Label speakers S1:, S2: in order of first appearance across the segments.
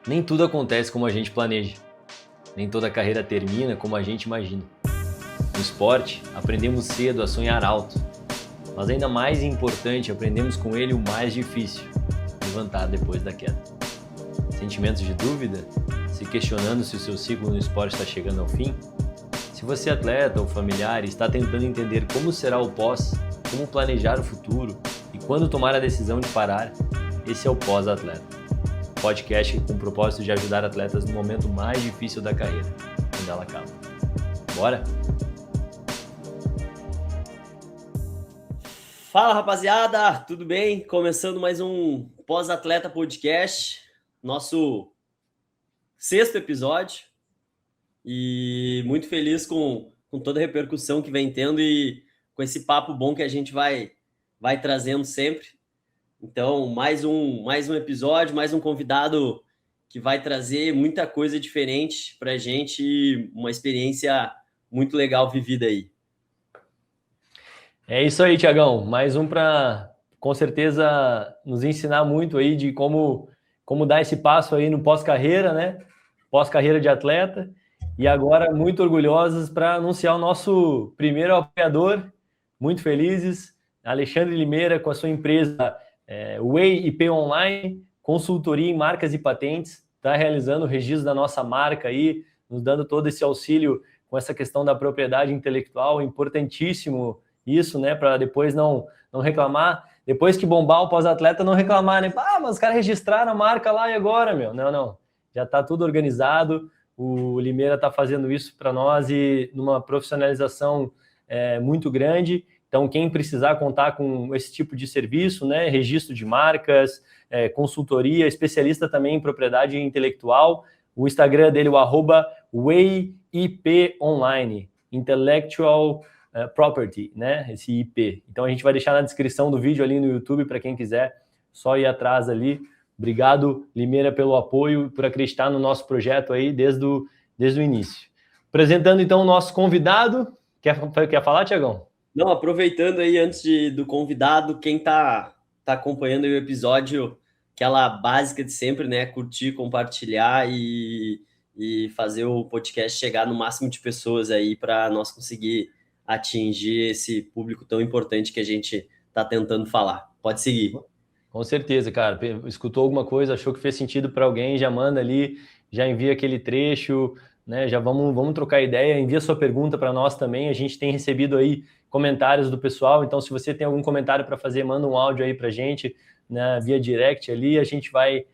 S1: Nem tudo acontece como a gente planeja. Nem toda carreira termina como a gente imagina. No esporte, aprendemos cedo a sonhar alto. Mas ainda mais importante, aprendemos com ele o mais difícil: levantar depois da queda. Sentimentos de dúvida? Se questionando se o seu ciclo no esporte está chegando ao fim? Se você é atleta ou familiar e está tentando entender como será o pós, como planejar o futuro e quando tomar a decisão de parar, esse é o Pós-Atleta. Podcast com o propósito de ajudar atletas no momento mais difícil da carreira, quando ela acaba. Bora?
S2: Fala, rapaziada, tudo bem? Começando mais um Pós-Atleta Podcast, nosso 6º episódio, e muito feliz com toda a repercussão que vem tendo e com esse papo bom que a gente vai trazendo sempre. Então, mais um episódio, mais um convidado que vai trazer muita coisa diferente para a gente e uma experiência muito legal vivida aí.
S1: É isso aí, Thiagão. Mais um para, com certeza, nos ensinar muito aí de como dar esse passo aí no pós-carreira, né? Pós-carreira de atleta. E agora, muito orgulhosos para anunciar o nosso primeiro apoiador. Muito felizes. Alexandre Limeira, com a sua empresa Way IP Online, consultoria em marcas e patentes. Está realizando o registro da nossa marca aí, nos dando todo esse auxílio com essa questão da propriedade intelectual, importantíssimo isso, né, para depois não reclamar, depois que bombar o pós-atleta não reclamar, né, mas os caras registraram a marca lá e agora, meu, não, já está tudo organizado, o Limeira está fazendo isso para nós e numa profissionalização muito grande. Então, quem precisar contar com esse tipo de serviço, né, registro de marcas, consultoria, especialista também em propriedade intelectual, o Instagram dele, o @WayIPOnline, Intellectual Property, né, esse IP. Então, a gente vai deixar na descrição do vídeo ali no YouTube, para quem quiser, só ir atrás ali. Obrigado, Limeira, pelo apoio, por acreditar no nosso projeto aí desde o início. Apresentando, então, o nosso convidado. Quer falar, Thiagão?
S2: Não, aproveitando aí, antes do convidado, quem tá acompanhando aí o episódio, aquela básica de sempre, né? Curtir, compartilhar e fazer o podcast chegar no máximo de pessoas aí para nós conseguir atingir esse público tão importante que a gente tá tentando falar. Pode seguir.
S1: Com certeza, cara. Escutou alguma coisa, achou que fez sentido para alguém, já manda ali, já envia aquele trecho, né? Já vamos trocar ideia, envia sua pergunta para nós também. A gente tem recebido aí comentários do pessoal, então se você tem algum comentário para fazer, manda um áudio aí para a gente, né, via direct ali, a gente vai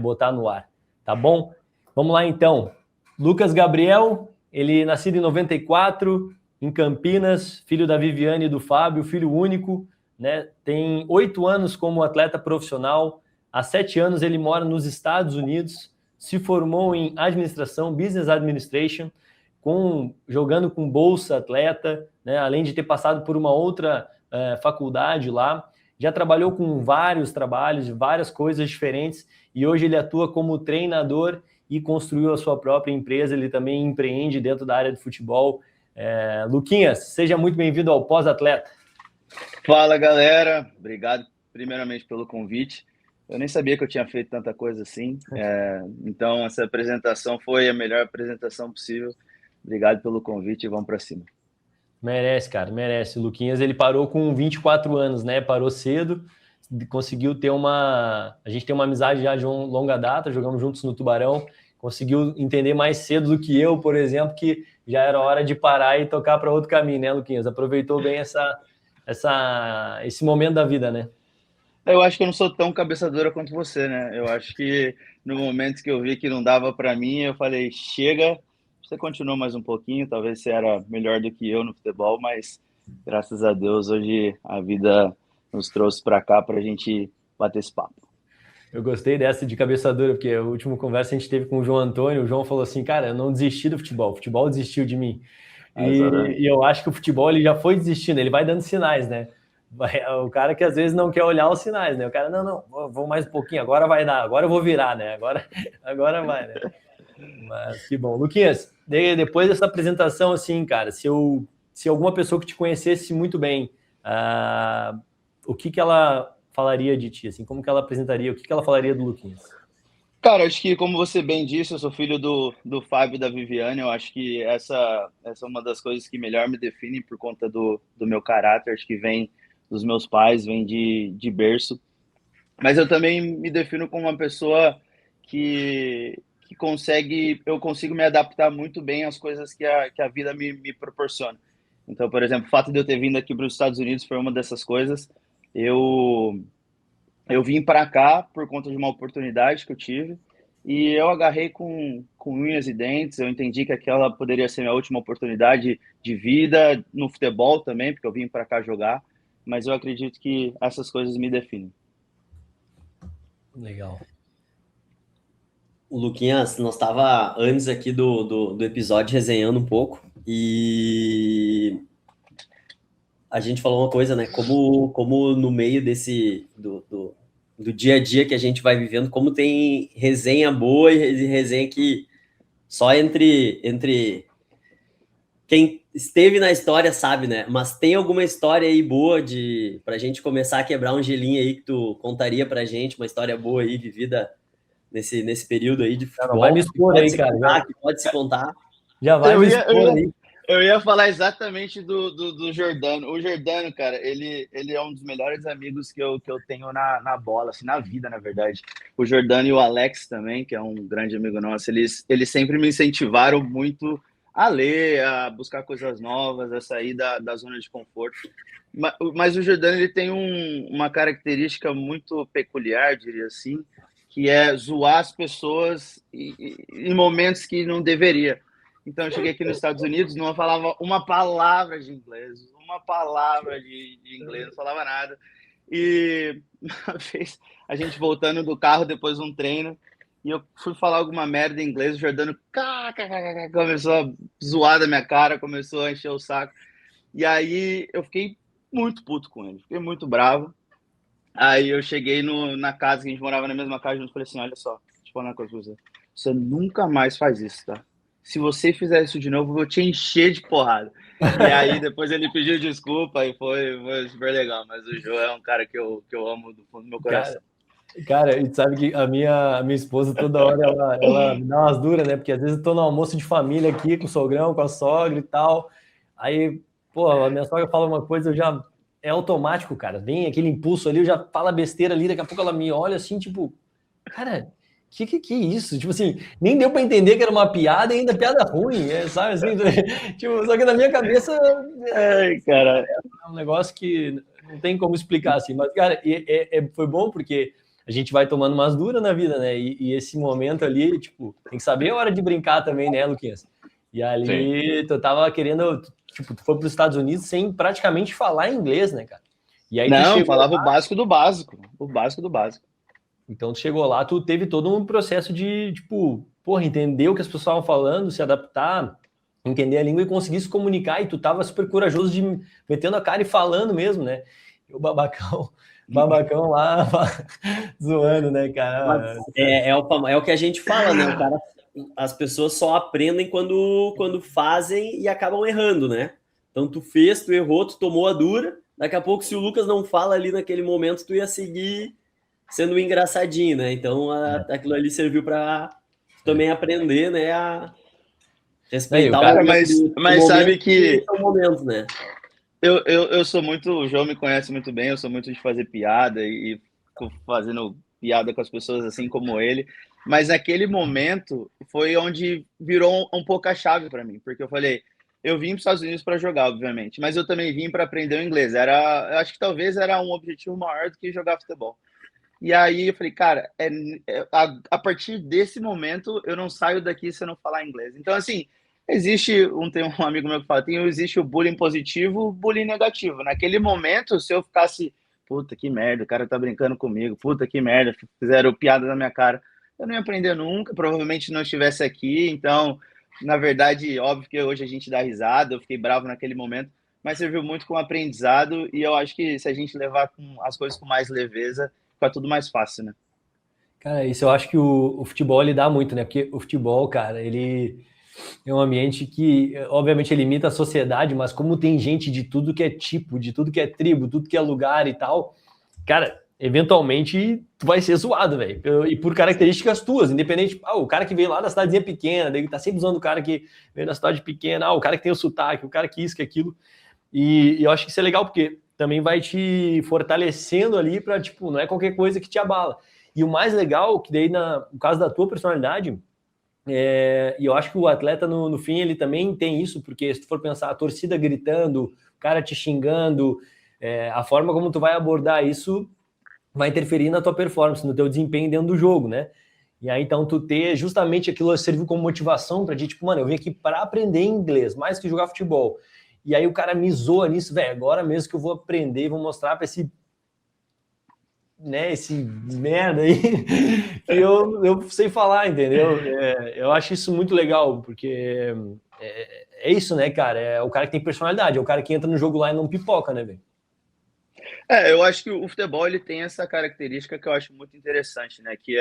S1: botar no ar, tá bom? Vamos lá então. Lucas Gabriel, ele nascido em 94, em Campinas, filho da Viviane e do Fábio, filho único, né? Tem 8 anos como atleta profissional, há 7 anos ele mora nos Estados Unidos, se formou em administração, business administration, jogando com bolsa atleta, né? Além de ter passado por uma outra faculdade lá, já trabalhou com vários trabalhos, várias coisas diferentes, e hoje ele atua como treinador e construiu a sua própria empresa. Ele também empreende dentro da área de futebol. Luquinhas, seja muito bem-vindo ao Pós-Atleta.
S3: Fala, galera. Obrigado primeiramente pelo convite. Eu nem sabia que eu tinha feito tanta coisa assim. Então, essa apresentação foi a melhor apresentação possível. Obrigado pelo convite e vamos para cima.
S1: Merece, cara, merece. O Luquinhas, ele parou com 24 anos, né? Parou cedo, conseguiu ter a gente tem uma amizade já de longa data, jogamos juntos no Tubarão, conseguiu entender mais cedo do que eu, por exemplo, que já era hora de parar e tocar para outro caminho, né, Luquinhas? Aproveitou bem esse momento da vida, né?
S3: Eu acho que eu não sou tão cabeça dura quanto você, né? Eu acho que no momento que eu vi que não dava para mim, eu falei, chega, você continuou mais um pouquinho, talvez você era melhor do que eu no futebol, mas graças a Deus hoje a vida nos trouxe para cá para a gente bater esse papo.
S1: Eu gostei dessa de cabeça dura, porque a última conversa a gente teve com o João Antônio, o João falou assim, cara, eu não desisti do futebol, o futebol desistiu de mim. E eu acho que o futebol ele já foi desistindo, ele vai dando sinais, né? O cara que às vezes não quer olhar os sinais, né? O cara, não, vou mais um pouquinho, agora vai dar, agora eu vou virar, né? Agora vai, né? Mas que bom. Luquinhas, depois dessa apresentação, assim, cara, se alguma pessoa que te conhecesse muito bem, o que ela falaria de ti, assim, como que ela apresentaria, o que ela falaria do Luquinhas?
S3: Cara, acho que, como você bem disse, eu sou filho do Fábio e da Viviane. Eu acho que essa é uma das coisas que melhor me define por conta do meu caráter. Acho que vem dos meus pais, vem de berço. Mas eu também me defino como uma pessoa que eu consigo me adaptar muito bem às coisas que a vida me proporciona. Então, por exemplo, o fato de eu ter vindo aqui para os Estados Unidos foi uma dessas coisas. Eu, eu vim para cá por conta de uma oportunidade que eu tive e eu agarrei com unhas e dentes. Eu entendi que aquela poderia ser minha última oportunidade de vida no futebol também, porque eu vim para cá jogar. Mas eu acredito que essas coisas me definem.
S1: Legal.
S2: O Luquinhas, nós estava antes aqui do episódio resenhando um pouco e a gente falou uma coisa, né? Como no meio do dia a dia que a gente vai vivendo, como tem resenha boa e resenha que só entre quem esteve na história sabe, né? Mas tem alguma história aí boa pra gente começar a quebrar um gelinho aí que tu contaria pra gente, uma história boa aí vivida nesse período aí de futebol?
S1: Não vai me expor aí, cara.
S2: Que pode se contar.
S1: Já vai me expor aí.
S3: Eu ia falar exatamente do Jordano. O Jordano, cara, ele é um dos melhores amigos que eu tenho na bola, assim, na vida, na verdade. O Jordano e o Alex também, que é um grande amigo nosso, eles sempre me incentivaram muito a ler, a buscar coisas novas, a sair da zona de conforto. Mas o Jordano, ele tem uma característica muito peculiar, diria assim, que é zoar as pessoas em momentos que não deveria. Então, eu cheguei aqui nos Estados Unidos, não falava uma palavra de inglês, não falava nada. E uma vez, a gente voltando do carro depois de um treino, e eu fui falar alguma merda em inglês, o Jordano começou a zoar da minha cara, começou a encher o saco. E aí, eu fiquei muito puto com ele, fiquei muito bravo. Aí eu cheguei na casa, que a gente morava na mesma casa, e falei assim, olha só, deixa eu falar uma coisa pra você. Você nunca mais faz isso, tá? Se você fizer isso de novo, eu vou te encher de porrada. E aí depois ele pediu desculpa e foi super legal. Mas o Jô é um cara que eu amo do fundo do meu coração.
S1: Cara, e sabe que a minha esposa toda hora ela me dá umas duras, né? Porque às vezes eu tô no almoço de família aqui com o sogrão, com a sogra e tal. Aí, pô, a minha sogra fala uma coisa, eu já... É automático, cara. Vem aquele impulso ali, eu já falo besteira ali, daqui a pouco ela me olha assim, tipo... Cara, que é isso? Tipo assim, nem deu para entender que era uma piada e ainda piada ruim, sabe assim? Tipo, só que na minha cabeça
S3: cara,
S1: é um negócio que não tem como explicar assim. Mas, cara, foi bom porque a gente vai tomando umas duras na vida, né? E esse momento ali, tipo, tem que saber a hora de brincar também, né, Luquinhas? E ali Sim. Tu tava querendo, tipo, tu foi para os Estados Unidos sem praticamente falar inglês, né, cara?
S3: E aí não, eu falava lá, o básico do básico.
S1: Então, tu chegou lá, tu teve todo um processo de, tipo, porra, entender o que as pessoas estavam falando, se adaptar, entender a língua e conseguir se comunicar, e tu tava super corajoso de metendo a cara e falando mesmo, né? E o babacão lá zoando, né, cara?
S2: É o que a gente fala, né? O cara, as pessoas só aprendem quando fazem e acabam errando, né? Então, tu fez, tu errou, tu tomou a dura, daqui a pouco, se o Lucas não fala ali naquele momento, tu ia seguir sendo engraçadinho, né? Então, aquilo ali serviu para também aprender, né? A respeitar
S3: cara, mas sabe que
S2: o momento, né?
S3: Eu sou muito, o João me conhece muito bem, eu sou muito de fazer piada e fazendo piada com as pessoas assim como ele, mas naquele momento foi onde virou um pouco a chave para mim, porque eu falei, eu vim para os Estados Unidos para jogar, obviamente, mas eu também vim para aprender o inglês. Eu acho que talvez era um objetivo maior do que jogar futebol. E aí eu falei, cara, a partir desse momento eu não saio daqui se eu não falar inglês. Então, assim, tem um amigo meu que fala, existe o bullying positivo e o bullying negativo. Naquele momento, se eu ficasse, puta que merda, o cara tá brincando comigo, puta que merda, fizeram piada na minha cara, eu não ia aprender nunca, provavelmente não estivesse aqui. Então, na verdade, óbvio que hoje a gente dá risada, eu fiquei bravo naquele momento, mas serviu muito como aprendizado e eu acho que se a gente levar as coisas com mais leveza, fica tudo mais fácil, né?
S1: Cara, isso eu acho que o futebol ele dá muito, né? Porque o futebol, cara, ele é um ambiente que, obviamente, ele limita a sociedade, mas como tem gente de tudo que é tipo, de tudo que é tribo, tudo que é lugar e tal, cara, eventualmente tu vai ser zoado, velho. E por características tuas, independente. O cara que veio lá da cidadezinha pequena, daí tá sempre usando o cara que veio da cidade pequena, o cara que tem o sotaque, o cara que isso, que aquilo. E eu acho que isso é legal, porque também vai te fortalecendo ali pra, tipo, não é qualquer coisa que te abala. E o mais legal, que daí, no caso da tua personalidade, e eu acho que o atleta, no fim, ele também tem isso, porque se tu for pensar, a torcida gritando, o cara te xingando, a forma como tu vai abordar isso vai interferir na tua performance, no teu desempenho dentro do jogo, né? E aí, então, tu ter justamente aquilo serviu como motivação pra ti, tipo, mano, eu vim aqui para aprender inglês, mais que jogar futebol. E aí o cara me zoa nisso, velho, agora mesmo que eu vou aprender, vou mostrar pra esse merda aí, que eu sei falar, entendeu? Eu acho isso muito legal, porque é isso, né, cara? É o cara que tem personalidade, é o cara que entra no jogo lá e não pipoca, né, velho?
S3: Eu acho que o futebol ele tem essa característica que eu acho muito interessante, né? Que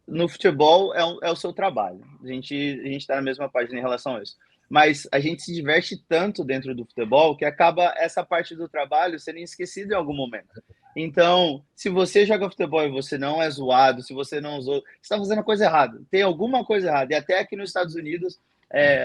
S3: no futebol é o seu trabalho. A gente está na mesma página em relação a isso. Mas a gente se diverte tanto dentro do futebol que acaba essa parte do trabalho sendo esquecida em algum momento. Então, se você joga futebol e você não é zoado, se você não usou, você está fazendo a coisa errada. Tem alguma coisa errada. E até aqui nos Estados Unidos,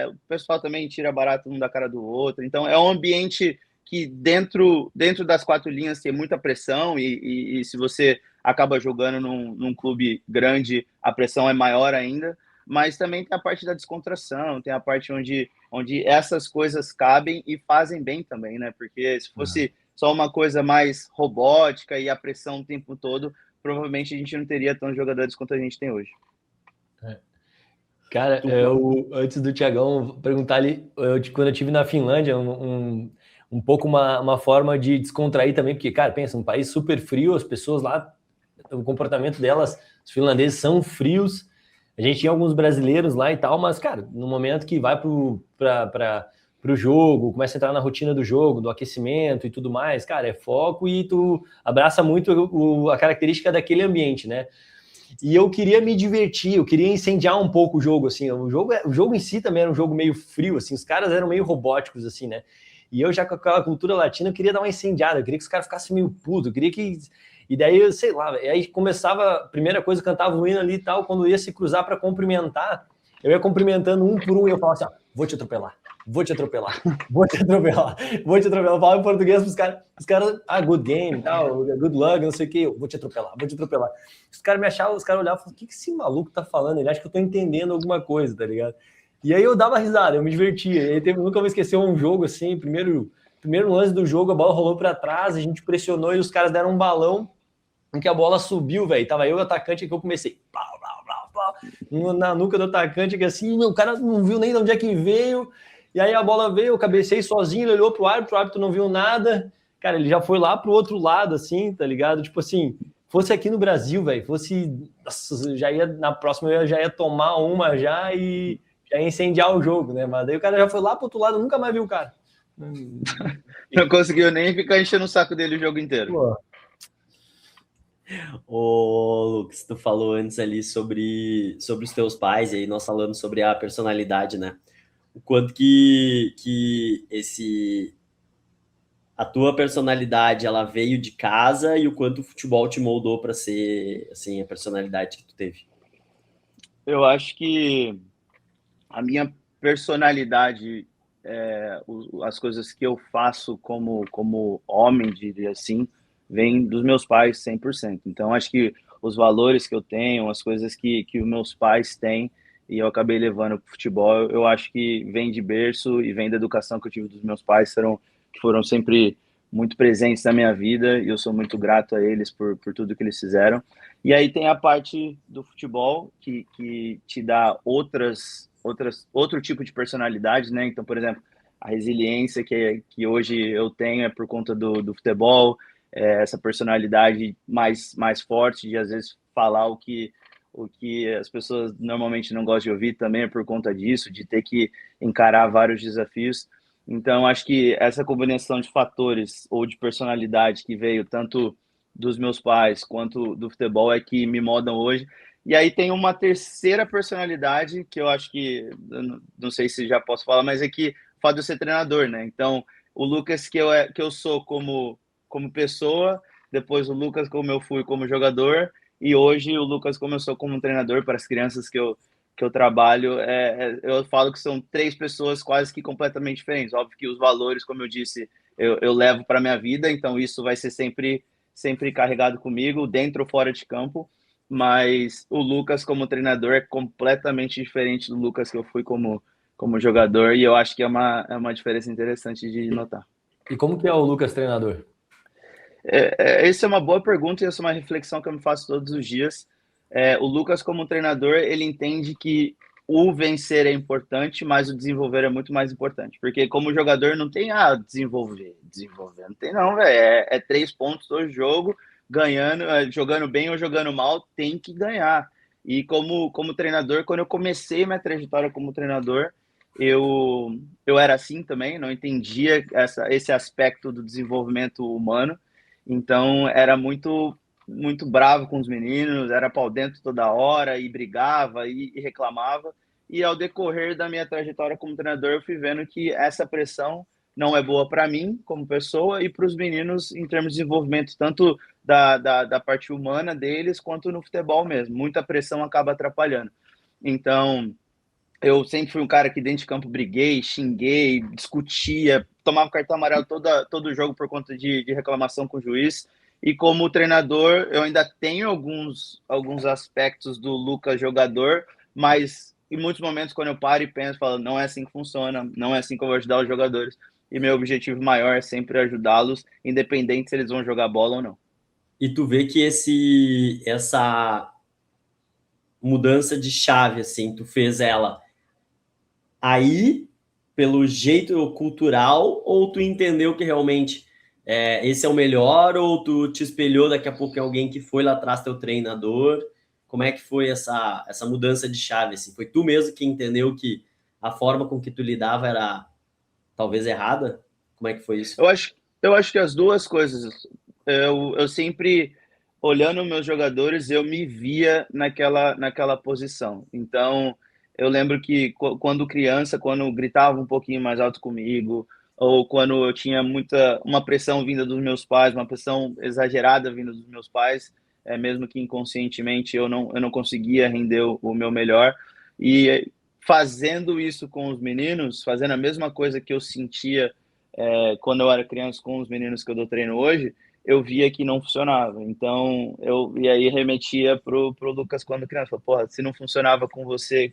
S3: o pessoal também tira barato um da cara do outro. Então, é um ambiente que dentro das quatro linhas tem muita pressão e se você acaba jogando num clube grande, a pressão é maior ainda, mas também tem a parte da descontração, tem a parte onde essas coisas cabem e fazem bem também, né? Porque se fosse só uma coisa mais robótica e a pressão o tempo todo, provavelmente a gente não teria tantos jogadores quanto a gente tem hoje.
S1: Cara, antes do Thiagão perguntar ali, quando eu estive na Finlândia, um pouco uma forma de descontrair também, porque, cara, pensa, um país super frio, as pessoas lá, o comportamento delas, os finlandeses são frios, a gente tinha alguns brasileiros lá e tal, mas, cara, no momento que vai pro jogo, começa a entrar na rotina do jogo, do aquecimento e tudo mais, cara, é foco e tu abraça muito a característica daquele ambiente, né? E eu queria me divertir, eu queria incendiar um pouco o jogo, assim, o jogo em si também era um jogo meio frio, assim, os caras eram meio robóticos, assim, né? E eu já com aquela cultura latina, eu queria dar uma incendiada, eu queria que os caras ficassem meio putos, eu queria que... E daí, sei lá, aí começava, a primeira coisa, cantava o hino ali e tal, quando ia se cruzar para cumprimentar, eu ia cumprimentando um por um e eu falava assim, vou te atropelar, vou te atropelar, vou te atropelar, vou te atropelar. Eu falava em português pros caras, good game, tal, good luck, não sei o que, vou te atropelar, vou te atropelar. Os caras me achavam, os caras olhavam e falavam, o que esse maluco tá falando? Ele acha que eu tô entendendo alguma coisa, tá ligado? E aí eu dava risada, eu me divertia. E nunca vou esquecer um jogo assim, primeiro lance do jogo, a bola rolou para trás, a gente pressionou e os caras deram um balão em que a bola subiu, velho. Tava eu e o atacante que eu comecei na nuca do atacante, que assim, o cara não viu nem de onde é que veio. E aí a bola veio, eu cabecei sozinho, ele olhou pro árbitro, o árbitro não viu nada. Cara, ele já foi lá pro outro lado, assim, tá ligado? Tipo assim, fosse aqui no Brasil, velho, nossa, já ia, na próxima eu já ia tomar uma já e já ia incendiar o jogo, né? Mas daí o cara já foi lá pro outro lado, nunca mais viu o cara.
S3: Não conseguiu nem ficar enchendo o saco dele o jogo inteiro.
S2: Pô. Ô, Lucas, tu falou antes ali sobre os teus pais, e aí nós falamos sobre a personalidade, né? O quanto que a tua personalidade ela veio de casa e o quanto o futebol te moldou para ser assim a personalidade que tu teve.
S3: Eu acho que a minha personalidade, as coisas que eu faço como homem, diria assim, vem dos meus pais 100%. Então, acho que os valores que eu tenho, as coisas que os meus pais têm, e eu acabei levando para o futebol, eu acho que vem de berço e vem da educação que eu tive dos meus pais, que foram sempre muito presentes na minha vida, e eu sou muito grato a eles por tudo que eles fizeram. E aí tem a parte do futebol, que te dá outro tipo de personalidade, né? Então, por exemplo, a resiliência que hoje eu tenho é por conta do futebol, essa personalidade mais forte de às vezes falar o que as pessoas normalmente não gostam de ouvir também é por conta disso, de ter que encarar vários desafios. Então, acho que essa combinação de fatores ou de personalidade que veio tanto dos meus pais quanto do futebol é que me moldam hoje. E aí tem uma terceira personalidade que eu acho que, não sei se já posso falar, mas é que o fato de eu ser treinador, né? Então, o Lucas que eu sou como pessoa depois o Lucas como eu fui como jogador, e hoje o Lucas como eu sou como treinador para as crianças que eu trabalho. Eu falo que são 3 pessoas quase que completamente diferentes. Óbvio que os valores, como eu disse, eu levo para minha vida, então isso vai ser sempre carregado comigo, dentro ou fora de campo, mas o Lucas como treinador é completamente diferente do Lucas que eu fui como jogador, e eu acho que é uma diferença interessante de notar.
S1: E como que é o Lucas treinador?
S3: Essa é uma boa pergunta e essa é uma reflexão que eu me faço todos os dias. O Lucas, como treinador, ele entende que o vencer é importante, mas o desenvolver é muito mais importante. Porque como jogador não tem desenvolver, não tem não, velho. É 3 pontos todo jogo, ganhando, jogando bem ou jogando mal, tem que ganhar. E como treinador, quando eu comecei minha trajetória como treinador, eu era assim também, não entendia esse aspecto do desenvolvimento humano. Então era muito bravo com os meninos, era pau dentro toda hora e brigava e reclamava. E ao decorrer da minha trajetória como treinador, eu fui vendo que essa pressão não é boa para mim como pessoa e para os meninos em termos de desenvolvimento, tanto da parte humana deles quanto no futebol mesmo. Muita pressão acaba atrapalhando. Então, eu sempre fui um cara que dentro de campo briguei, xinguei, discutia, tomava cartão amarelo todo jogo por conta de reclamação com o juiz. E como treinador, eu ainda tenho alguns aspectos do Lucas jogador, mas em muitos momentos, quando eu paro e penso, falo, não é assim que funciona, não é assim que eu vou ajudar os jogadores. E meu objetivo maior é sempre ajudá-los, independente se eles vão jogar bola ou não.
S2: E tu vê que essa mudança de chave, assim, tu fez ela aí pelo jeito cultural, ou tu entendeu que realmente esse é o melhor, ou tu te espelhou daqui a pouco em alguém que foi lá atrás teu treinador? Como é que foi essa mudança de chave? Assim? Foi tu mesmo que entendeu que a forma com que tu lidava era talvez errada? Como é que foi isso?
S3: Eu acho que as duas coisas. Eu sempre, olhando meus jogadores, eu me via naquela posição. Então, eu lembro que quando criança, quando gritava um pouquinho mais alto comigo, ou quando eu tinha uma pressão vinda dos meus pais, uma pressão exagerada vinda dos meus pais, mesmo que inconscientemente eu não conseguia render o meu melhor. E fazendo isso com os meninos, fazendo a mesma coisa que eu sentia quando eu era criança com os meninos que eu dou treino hoje, eu via que não funcionava. Então, e aí remetia pro Lucas quando criança. Falei, porra, se não funcionava com você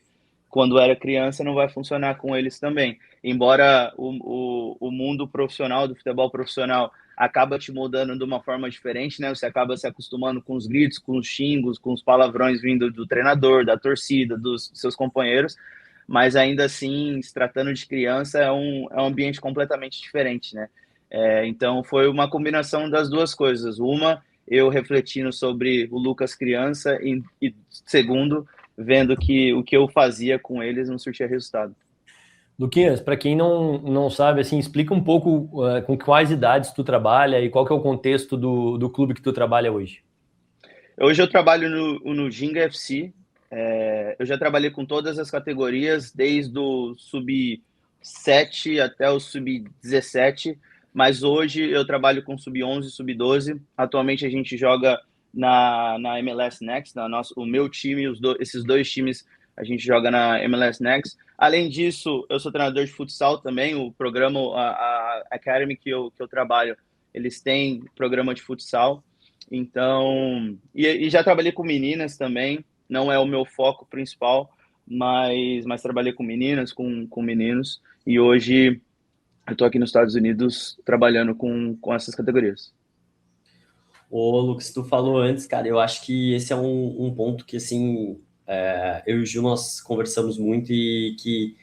S3: quando era criança, não vai funcionar com eles também. Embora o mundo profissional, do futebol profissional, acaba te moldando de uma forma diferente, né? Você acaba se acostumando com os gritos, com os xingos, com os palavrões vindo do treinador, da torcida, dos seus companheiros, mas ainda assim, se tratando de criança, é um ambiente completamente diferente, né? Então, foi uma combinação das duas coisas. Uma, eu refletindo sobre o Lucas criança e segundo, vendo que o que eu fazia com eles não surtia resultado.
S1: Luquinhas, para quem não sabe, assim, explica um pouco com quais idades tu trabalha e qual que é o contexto do clube que tu trabalha hoje.
S3: Hoje eu trabalho no Ginga FC. Eu já trabalhei com todas as categorias, desde o sub-7 até o sub-17, mas hoje eu trabalho com sub-11 e sub-12. Atualmente a gente joga na MLS Next, o meu time, esses 2 times, a gente joga na MLS Next. Além disso, eu sou treinador de futsal também, o programa, a Academy que eu trabalho, eles têm programa de futsal. Então, e já trabalhei com meninas também, não é o meu foco principal, mas trabalhei com meninas, com meninos, e hoje eu estou aqui nos Estados Unidos trabalhando com essas categorias.
S2: Ô, Lucas, tu falou antes, cara, eu acho que esse é um ponto que, assim, eu e o Gil, nós conversamos muito e que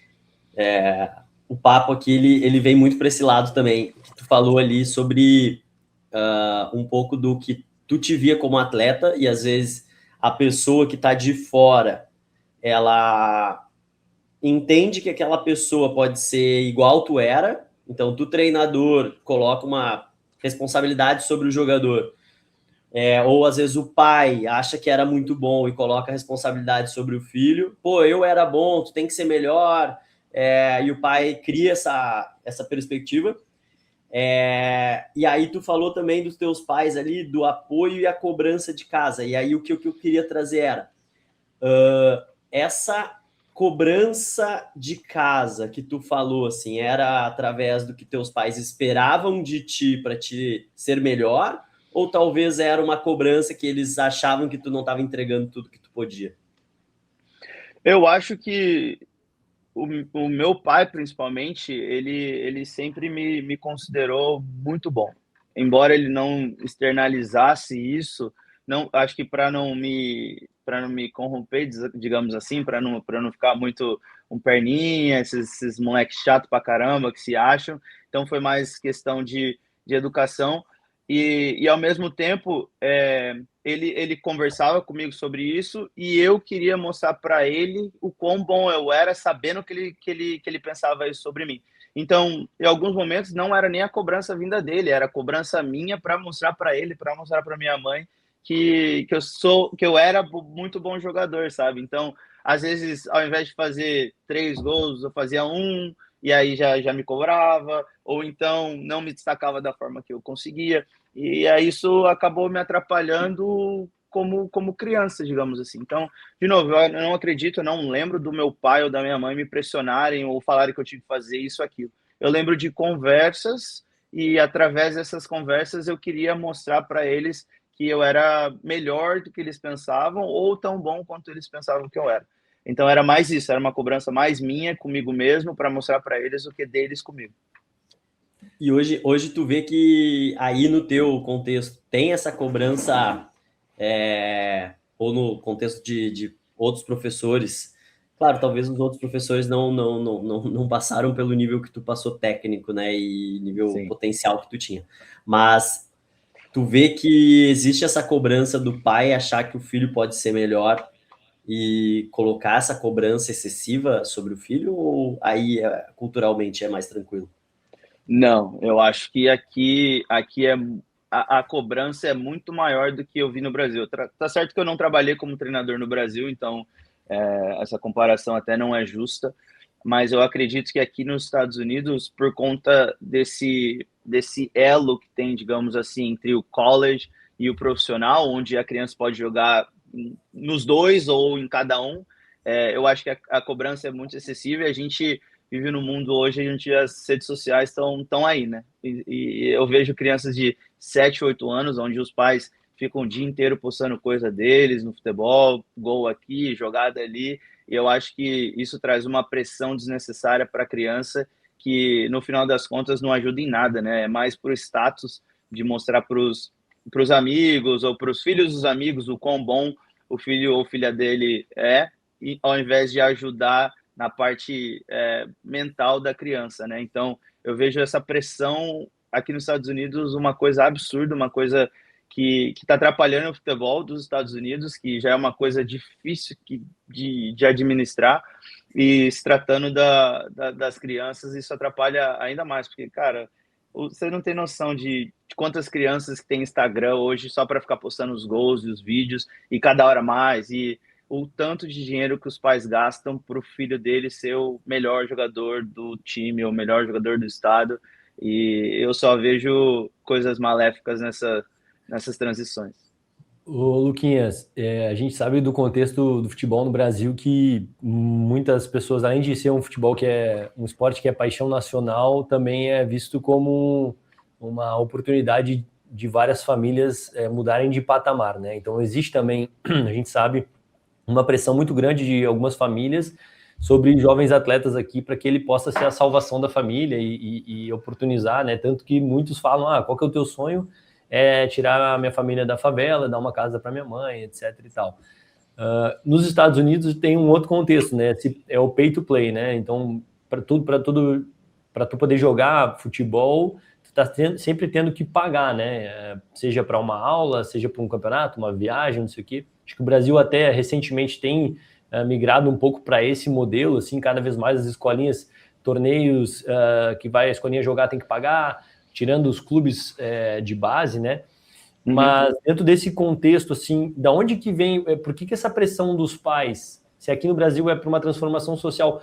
S2: o papo aqui, ele vem muito para esse lado também, que tu falou ali sobre um pouco do que tu te via como atleta e, às vezes, a pessoa que está de fora, ela entende que aquela pessoa pode ser igual tu era, então tu, treinador, coloca uma responsabilidade sobre o jogador. Ou às vezes o pai acha que era muito bom e coloca a responsabilidade sobre o filho. Pô, eu era bom, tu tem que ser melhor. E o pai cria essa perspectiva. E aí tu falou também dos teus pais ali, do apoio e a cobrança de casa. E aí o que eu queria trazer era essa cobrança de casa que tu falou, assim, era através do que teus pais esperavam de ti para te ser melhor? Ou talvez era uma cobrança que eles achavam que tu não estava entregando tudo que tu podia?
S3: Eu acho que o meu pai, principalmente, ele sempre me considerou muito bom. Embora ele não externalizasse isso, não, acho que para não me corromper, digamos assim, para não ficar muito um perninha, esses moleques chato pra caramba que se acham. Então foi mais questão de educação e ao mesmo tempo ele conversava comigo sobre isso e eu queria mostrar para ele o quão bom eu era, sabendo que ele pensava isso sobre mim. Então, em alguns momentos, não era nem a cobrança vinda dele, era a cobrança minha para mostrar para ele, para mostrar para minha mãe que eu era muito bom jogador, sabe? Então, às vezes, ao invés de fazer 3 gols, eu fazia um, e aí já me cobrava, ou então não me destacava da forma que eu conseguia. E aí isso acabou me atrapalhando como criança, digamos assim. Então, de novo, eu não acredito, eu não lembro do meu pai ou da minha mãe me pressionarem ou falarem que eu tinha que fazer isso, aquilo. Eu lembro de conversas e através dessas conversas eu queria mostrar para eles que eu era melhor do que eles pensavam ou tão bom quanto eles pensavam que eu era. Então era mais isso, era uma cobrança mais minha comigo mesmo para mostrar para eles do que deles comigo.
S2: E hoje tu vê que aí no teu contexto tem essa cobrança, ou no contexto de outros professores. Claro, talvez os outros professores não passaram pelo nível que tu passou técnico, né? E nível
S3: Sim.
S2: potencial que tu tinha. Mas tu vê que existe essa cobrança do pai achar que o filho pode ser melhor e colocar essa cobrança excessiva sobre o filho, ou aí culturalmente é mais tranquilo?
S3: Não, eu acho que aqui a cobrança é muito maior do que eu vi no Brasil. Tá certo que eu não trabalhei como treinador no Brasil, então essa comparação até não é justa, mas eu acredito que aqui nos Estados Unidos, por conta desse elo que tem, digamos assim, entre o college e o profissional, onde a criança pode jogar nos dois ou em cada um, eu acho que a cobrança é muito excessiva e a gente vive no mundo hoje onde as redes sociais estão aí, né? E eu vejo crianças de 7, 8 anos, onde os pais ficam o dia inteiro postando coisa deles no futebol, gol aqui, jogada ali, e eu acho que isso traz uma pressão desnecessária para a criança que, no final das contas, não ajuda em nada, né? É mais por status de mostrar para os amigos ou para os filhos dos amigos o quão bom o filho ou filha dele é, e, ao invés de ajudar na parte mental da criança, né? Então, eu vejo essa pressão aqui nos Estados Unidos uma coisa absurda, uma coisa que está atrapalhando o futebol dos Estados Unidos, que já é uma coisa difícil de administrar, e se tratando das crianças, isso atrapalha ainda mais, porque, cara, você não tem noção de quantas crianças que têm Instagram hoje só para ficar postando os gols e os vídeos, e cada hora mais, e o tanto de dinheiro que os pais gastam para o filho dele ser o melhor jogador do time, o melhor jogador do estado, e eu só vejo coisas maléficas nessas transições.
S1: Ô, Luquinhas, a gente sabe do contexto do futebol no Brasil que muitas pessoas, além de ser um futebol que é um esporte que é paixão nacional, também é visto como uma oportunidade de várias famílias mudarem de patamar, né? Então existe também, a gente sabe, uma pressão muito grande de algumas famílias sobre jovens atletas aqui para que ele possa ser a salvação da família e oportunizar, né? Tanto que muitos falam, qual que é o teu sonho? É tirar a minha família da favela, dar uma casa para minha mãe, etc e tal. Nos Estados Unidos tem um outro contexto, né? É o pay to play, né? Então, para tu poder jogar futebol, tu tá sempre tendo que pagar, né? Seja para uma aula, seja para um campeonato, uma viagem, não sei o quê. Acho que o Brasil até recentemente tem migrado um pouco para esse modelo, assim, cada vez mais as escolinhas, torneios que vai a escolinha jogar tem que pagar, tirando os clubes de base, né? Mas dentro desse contexto, assim, da onde que vem, por que essa pressão dos pais, se aqui no Brasil é para uma transformação social,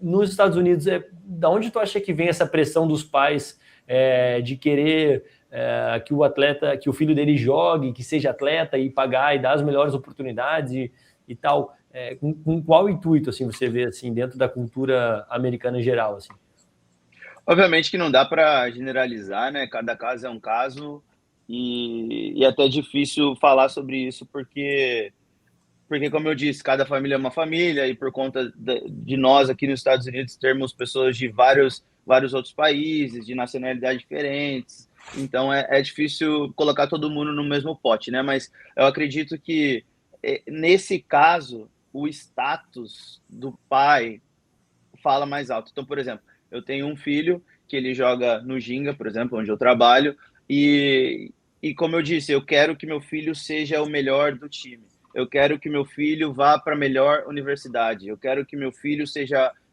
S1: nos Estados Unidos, da onde tu acha que vem essa pressão dos pais de querer que o atleta, que o filho dele jogue, que seja atleta e pagar e dar as melhores oportunidades e tal. Com qual intuito assim você vê assim dentro da cultura americana em geral assim?
S3: Obviamente que não dá para generalizar, né? Cada caso é um caso e é até difícil falar sobre isso porque, como eu disse, cada família é uma família e por conta de nós aqui nos Estados Unidos termos pessoas de vários outros países, de nacionalidades diferentes, então é difícil colocar todo mundo no mesmo pote, né? Mas eu acredito que nesse caso o status do pai fala mais alto. Então, por exemplo, eu tenho um filho que ele joga no Ginga, por exemplo, onde eu trabalho, e como eu disse, eu quero que meu filho seja o melhor do time. Eu quero que meu filho vá para a melhor universidade. Eu quero que meu filho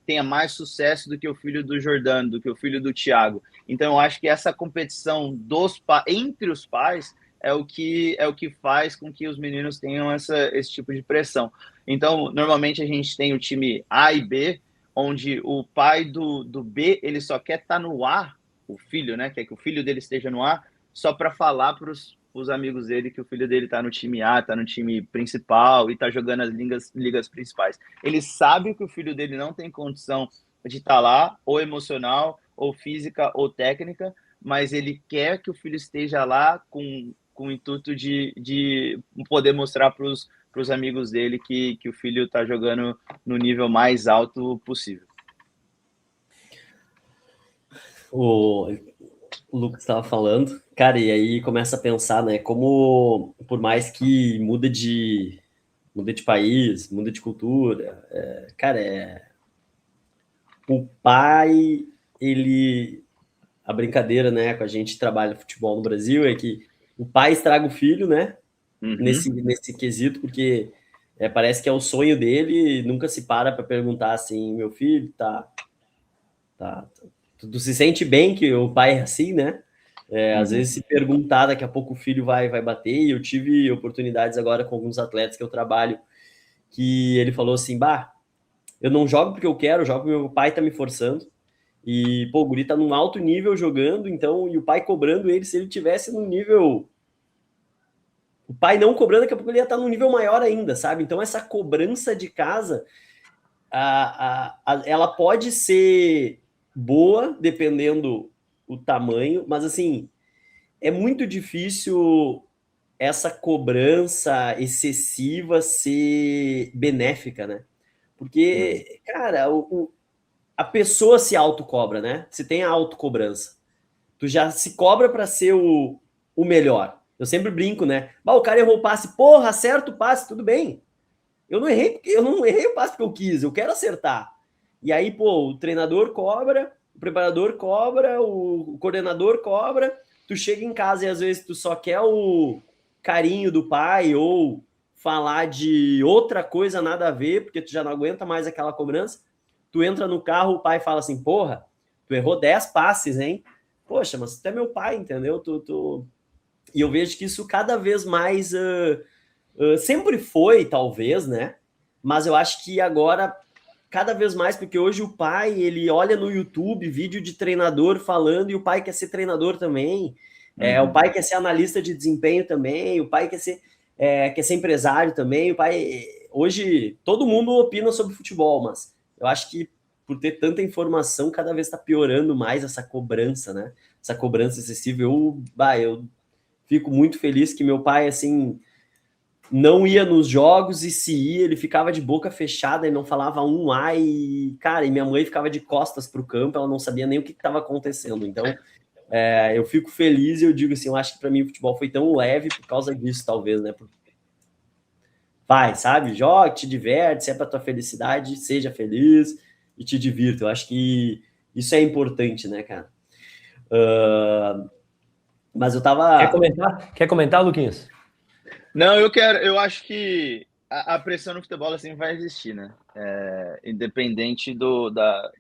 S3: tenha mais sucesso do que o filho do Jordano, do que o filho do Thiago. Então, eu acho que essa competição entre os pais é o que faz com que os meninos tenham esse tipo de pressão. Então, normalmente a gente tem o time A e B, onde o pai do B ele só quer estar no A, o filho, né? Quer que o filho dele esteja no A, só para falar para os amigos dele que o filho dele está no time A, está no time principal e está jogando as ligas principais. Ele sabe que o filho dele não tem condição de estar lá, ou emocional, ou física, ou técnica, mas ele quer que o filho esteja lá com o intuito de poder mostrar para os amigos dele que o filho está jogando no nível mais alto possível.
S2: O Lucas estava falando, cara, e aí começa a pensar, né, como por mais que muda de país, muda de cultura, o pai, a brincadeira, né, com a gente que trabalha futebol no Brasil é que o pai estraga o filho, né, nesse quesito, porque parece que é o sonho dele, nunca se para perguntar assim, meu filho, tu se sente bem que o pai é assim, né? Às vezes se perguntar, daqui a pouco o filho vai bater, e eu tive oportunidades agora com alguns atletas que eu trabalho, que ele falou assim, eu não jogo porque eu quero, eu jogo porque meu pai tá me forçando, e, pô, o guri tá num alto nível jogando, então, e o pai cobrando ele, se ele tivesse num nível... O pai não cobrando, daqui a pouco ele ia estar num nível maior ainda, sabe? Então, essa cobrança de casa, ela pode ser boa, dependendo o tamanho, mas, assim, é muito difícil essa cobrança excessiva ser benéfica, né? Porque, cara, a pessoa se autocobra, né? Se tem a autocobrança. Tu já se cobra para ser o melhor. Eu sempre brinco, né? O cara errou o passe. Porra, acerta o passe, tudo bem. Eu não errei o passe porque eu quis, eu quero acertar. E aí, pô, o treinador cobra, o preparador cobra, o coordenador cobra. Tu chega em casa e às vezes tu só quer o carinho do pai ou falar de outra coisa nada a ver, porque tu já não aguenta mais aquela cobrança. Tu entra no carro, o pai fala assim, porra, tu errou 10 passes, hein? Poxa, mas tu é meu pai, entendeu? E eu vejo que isso cada vez mais sempre foi, talvez, né? Mas eu acho que agora, cada vez mais, porque hoje o pai, ele olha no YouTube vídeo de treinador falando e o pai quer ser treinador também. O pai quer ser analista de desempenho também, o pai quer ser empresário também. O pai, hoje, todo mundo opina sobre futebol, mas eu acho que por ter tanta informação, cada vez está piorando mais essa cobrança, né? Essa cobrança excessiva. Eu fico muito feliz que meu pai, assim, não ia nos jogos e se ia, ele ficava de boca fechada e não falava um ai, e, cara, e minha mãe ficava de costas para o campo, ela não sabia nem o que estava acontecendo. Então, eu fico feliz e eu digo assim, eu acho que para mim o futebol foi tão leve por causa disso, talvez, né? Vai, sabe? Joga, te diverte, se é para tua felicidade, seja feliz e te divirta. Eu acho que isso é importante, né, cara? Mas eu tava...
S1: Quer comentar, Luquinhas?
S3: Não, eu acho que a pressão no futebol assim vai existir, né? Independente da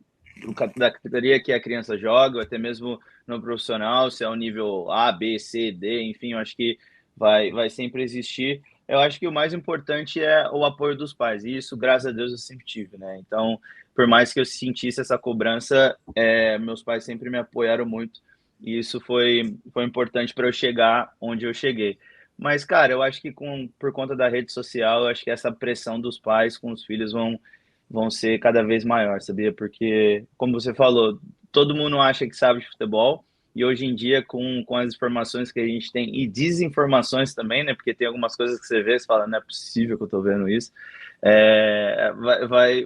S3: categoria que a criança joga, ou até mesmo no profissional, se é o nível A, B, C, D, enfim, eu acho que vai sempre existir. Eu acho que o mais importante é o apoio dos pais, e isso, graças a Deus, eu sempre tive, né? Então, por mais que eu sentisse essa cobrança, meus pais sempre me apoiaram muito. E isso foi importante para eu chegar onde eu cheguei. Mas, cara, eu acho que por conta da rede social, eu acho que essa pressão dos pais com os filhos vão ser cada vez maior, sabia? Porque, como você falou, todo mundo acha que sabe de futebol, e hoje em dia, com as informações que a gente tem, e desinformações também, né? Porque tem algumas coisas que você vê, você fala, não é possível que eu tô vendo isso,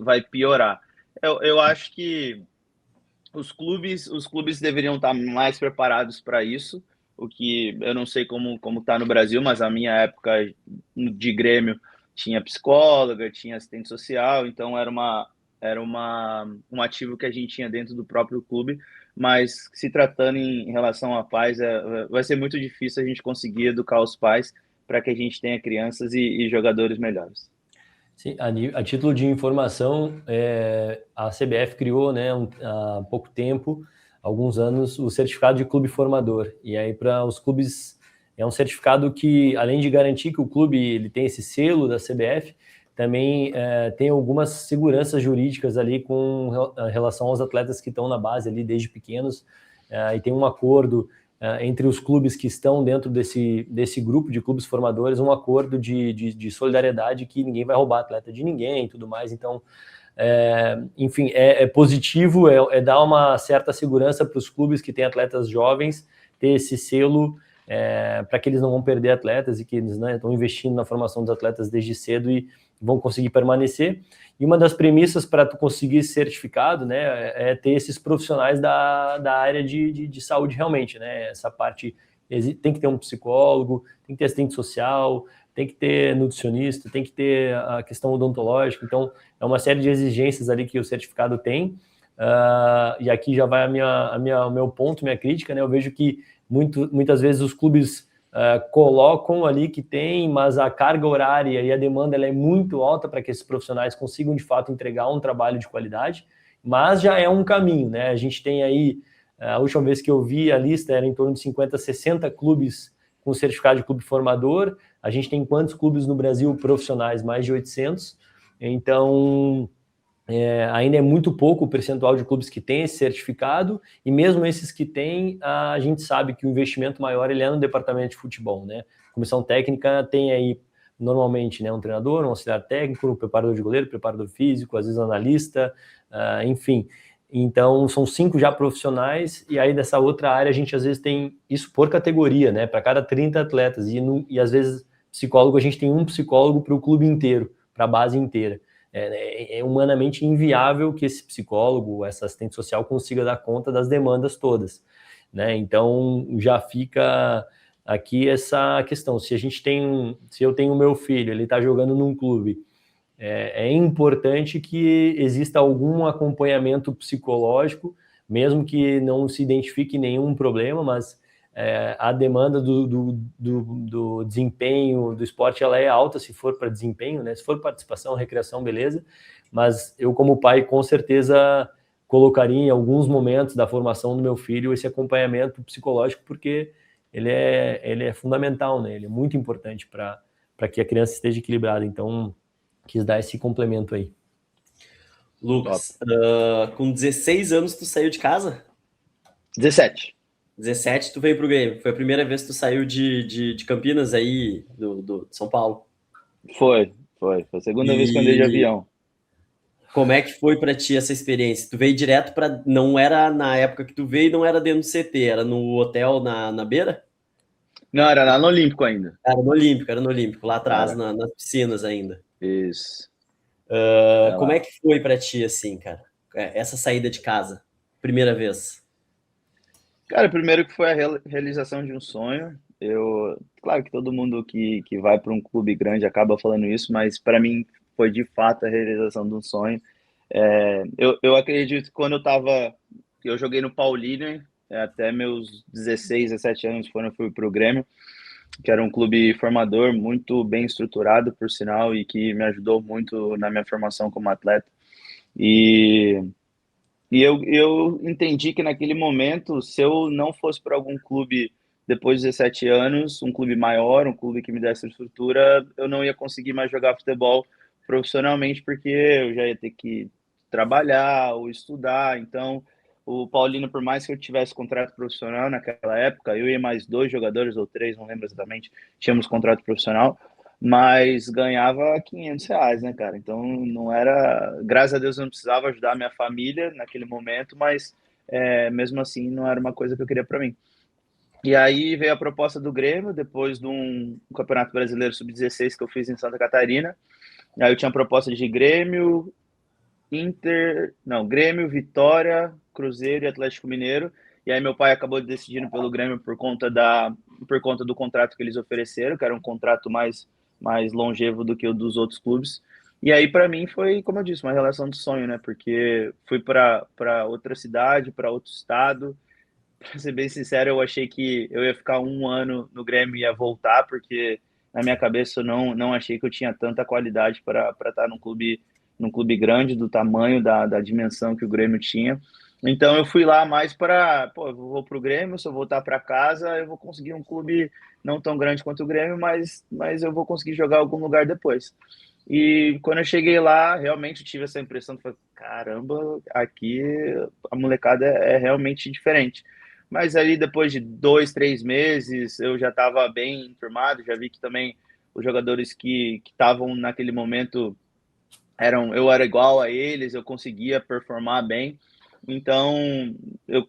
S3: vai piorar. Eu acho que os clubes deveriam estar mais preparados para isso, o que eu não sei como está no Brasil, mas a minha época de Grêmio tinha psicóloga, tinha assistente social, então um ativo que a gente tinha dentro do próprio clube, mas se tratando em relação a pais, vai ser muito difícil a gente conseguir educar os pais para que a gente tenha crianças e jogadores melhores.
S1: Sim, a título de informação, a CBF criou, né, há pouco tempo, alguns anos, o certificado de clube formador. E aí, para os clubes, é um certificado que, além de garantir que o clube ele tem esse selo da CBF, também tem algumas seguranças jurídicas ali com relação aos atletas que estão na base ali desde pequenos, e tem um acordo entre os clubes que estão dentro desse grupo de clubes formadores, um acordo de solidariedade que ninguém vai roubar atleta de ninguém e tudo mais. Então, enfim, é positivo, dar uma certa segurança para os clubes que têm atletas jovens, ter esse selo para que eles não vão perder atletas e que eles, né, estão investindo na formação dos atletas desde cedo e vão conseguir permanecer. E uma das premissas para tu conseguir esse certificado, né, é ter esses profissionais da área de saúde realmente, né? Essa parte, tem que ter um psicólogo, tem que ter assistente social, tem que ter nutricionista, tem que ter a questão odontológica. Então, é uma série de exigências ali que o certificado tem. E aqui já vai o meu ponto, minha crítica, né? Eu vejo que muitas vezes os clubes colocam ali que tem, mas a carga horária e a demanda ela é muito alta para que esses profissionais consigam de fato entregar um trabalho de qualidade, mas já é um caminho, né? A gente tem aí, a última vez que eu vi a lista era em torno de 50, 60 clubes com certificado de clube formador. A gente tem quantos clubes no Brasil profissionais? Mais de 800. Então, ainda é muito pouco o percentual de clubes que tem esse certificado, e mesmo esses que têm, a gente sabe que o investimento maior ele é no departamento de futebol, né? A comissão técnica tem aí, normalmente, né, um treinador, um auxiliar técnico, um preparador de goleiro, preparador físico, às vezes analista, enfim. Então, são 5 já profissionais, e aí dessa outra área a gente às vezes tem isso por categoria, né? Para cada 30 atletas, e às vezes psicólogo, a gente tem um psicólogo para o clube inteiro, para a base inteira. É humanamente inviável que esse psicólogo, essa assistente social consiga dar conta das demandas todas, né? Então já fica aqui essa questão. Se eu tenho meu filho, ele está jogando num clube, é importante que exista algum acompanhamento psicológico, mesmo que não se identifique nenhum problema, mas a demanda do desempenho do esporte ela é alta se for para desempenho, né? Se for participação, recreação, beleza. Mas eu, como pai, com certeza colocaria em alguns momentos da formação do meu filho esse acompanhamento psicológico, porque ele é fundamental, né? Ele é muito importante para que a criança esteja equilibrada. Então, quis dar esse complemento aí.
S2: Lucas, com 16 anos tu saiu de casa?
S3: 17.
S2: 17 tu veio pro Grêmio. Foi a primeira vez que tu saiu de Campinas aí, do São Paulo.
S3: Foi a segunda vez que eu andei de avião.
S2: Como é que foi para ti essa experiência? Tu veio direto para, não era na época que tu veio, não era dentro do CT, era no hotel na beira?
S3: Não, era lá no Olímpico ainda.
S2: Era no Olímpico, lá atrás, nas piscinas ainda.
S3: Isso.
S2: Como é que foi para ti, assim, cara? Essa saída de casa, primeira vez?
S3: Cara, primeiro que foi a realização de um sonho. Claro que todo mundo que vai para um clube grande acaba falando isso, mas para mim foi de fato a realização de um sonho. Eu acredito que quando eu joguei no Paulínia, até meus 16, 17 anos, quando eu fui para o Grêmio, que era um clube formador, muito bem estruturado, por sinal, e que me ajudou muito na minha formação como atleta. E eu entendi que naquele momento, se eu não fosse para algum clube depois de 17 anos, um clube maior, um clube que me desse estrutura, eu não ia conseguir mais jogar futebol profissionalmente, porque eu já ia ter que trabalhar ou estudar. Então, o Paulino, por mais que eu tivesse contrato profissional naquela época, eu e mais 2 jogadores ou 3, não lembro exatamente, tínhamos contrato profissional, mas ganhava R$ 500, né, cara? Então não era, graças a Deus eu não precisava ajudar a minha família naquele momento, mas mesmo assim não era uma coisa que eu queria para mim. E aí veio a proposta do Grêmio, depois de um Campeonato Brasileiro Sub-16 que eu fiz em Santa Catarina. Aí eu tinha proposta de Grêmio, Grêmio, Vitória, Cruzeiro e Atlético Mineiro. E aí meu pai acabou decidindo pelo Grêmio por conta do contrato que eles ofereceram, que era um contrato mais longevo do que o dos outros clubes. E aí para mim foi, como eu disse, uma relação de sonho, né? Porque fui para outra cidade, para outro estado. Para ser bem sincero, eu achei que eu ia ficar 1 ano no Grêmio e ia voltar, porque na minha cabeça eu não achei que eu tinha tanta qualidade para estar num clube grande, do tamanho, da dimensão que o Grêmio tinha. Então eu fui lá mais eu vou para o Grêmio, se eu voltar para casa, eu vou conseguir um clube não tão grande quanto o Grêmio, mas eu vou conseguir jogar em algum lugar depois. E quando eu cheguei lá, realmente tive essa impressão de, caramba, aqui a molecada é realmente diferente. Mas ali depois de 2, 3 meses eu já estava bem enturmado, já vi que também os jogadores que estavam naquele momento eu era igual a eles, eu conseguia performar bem. Então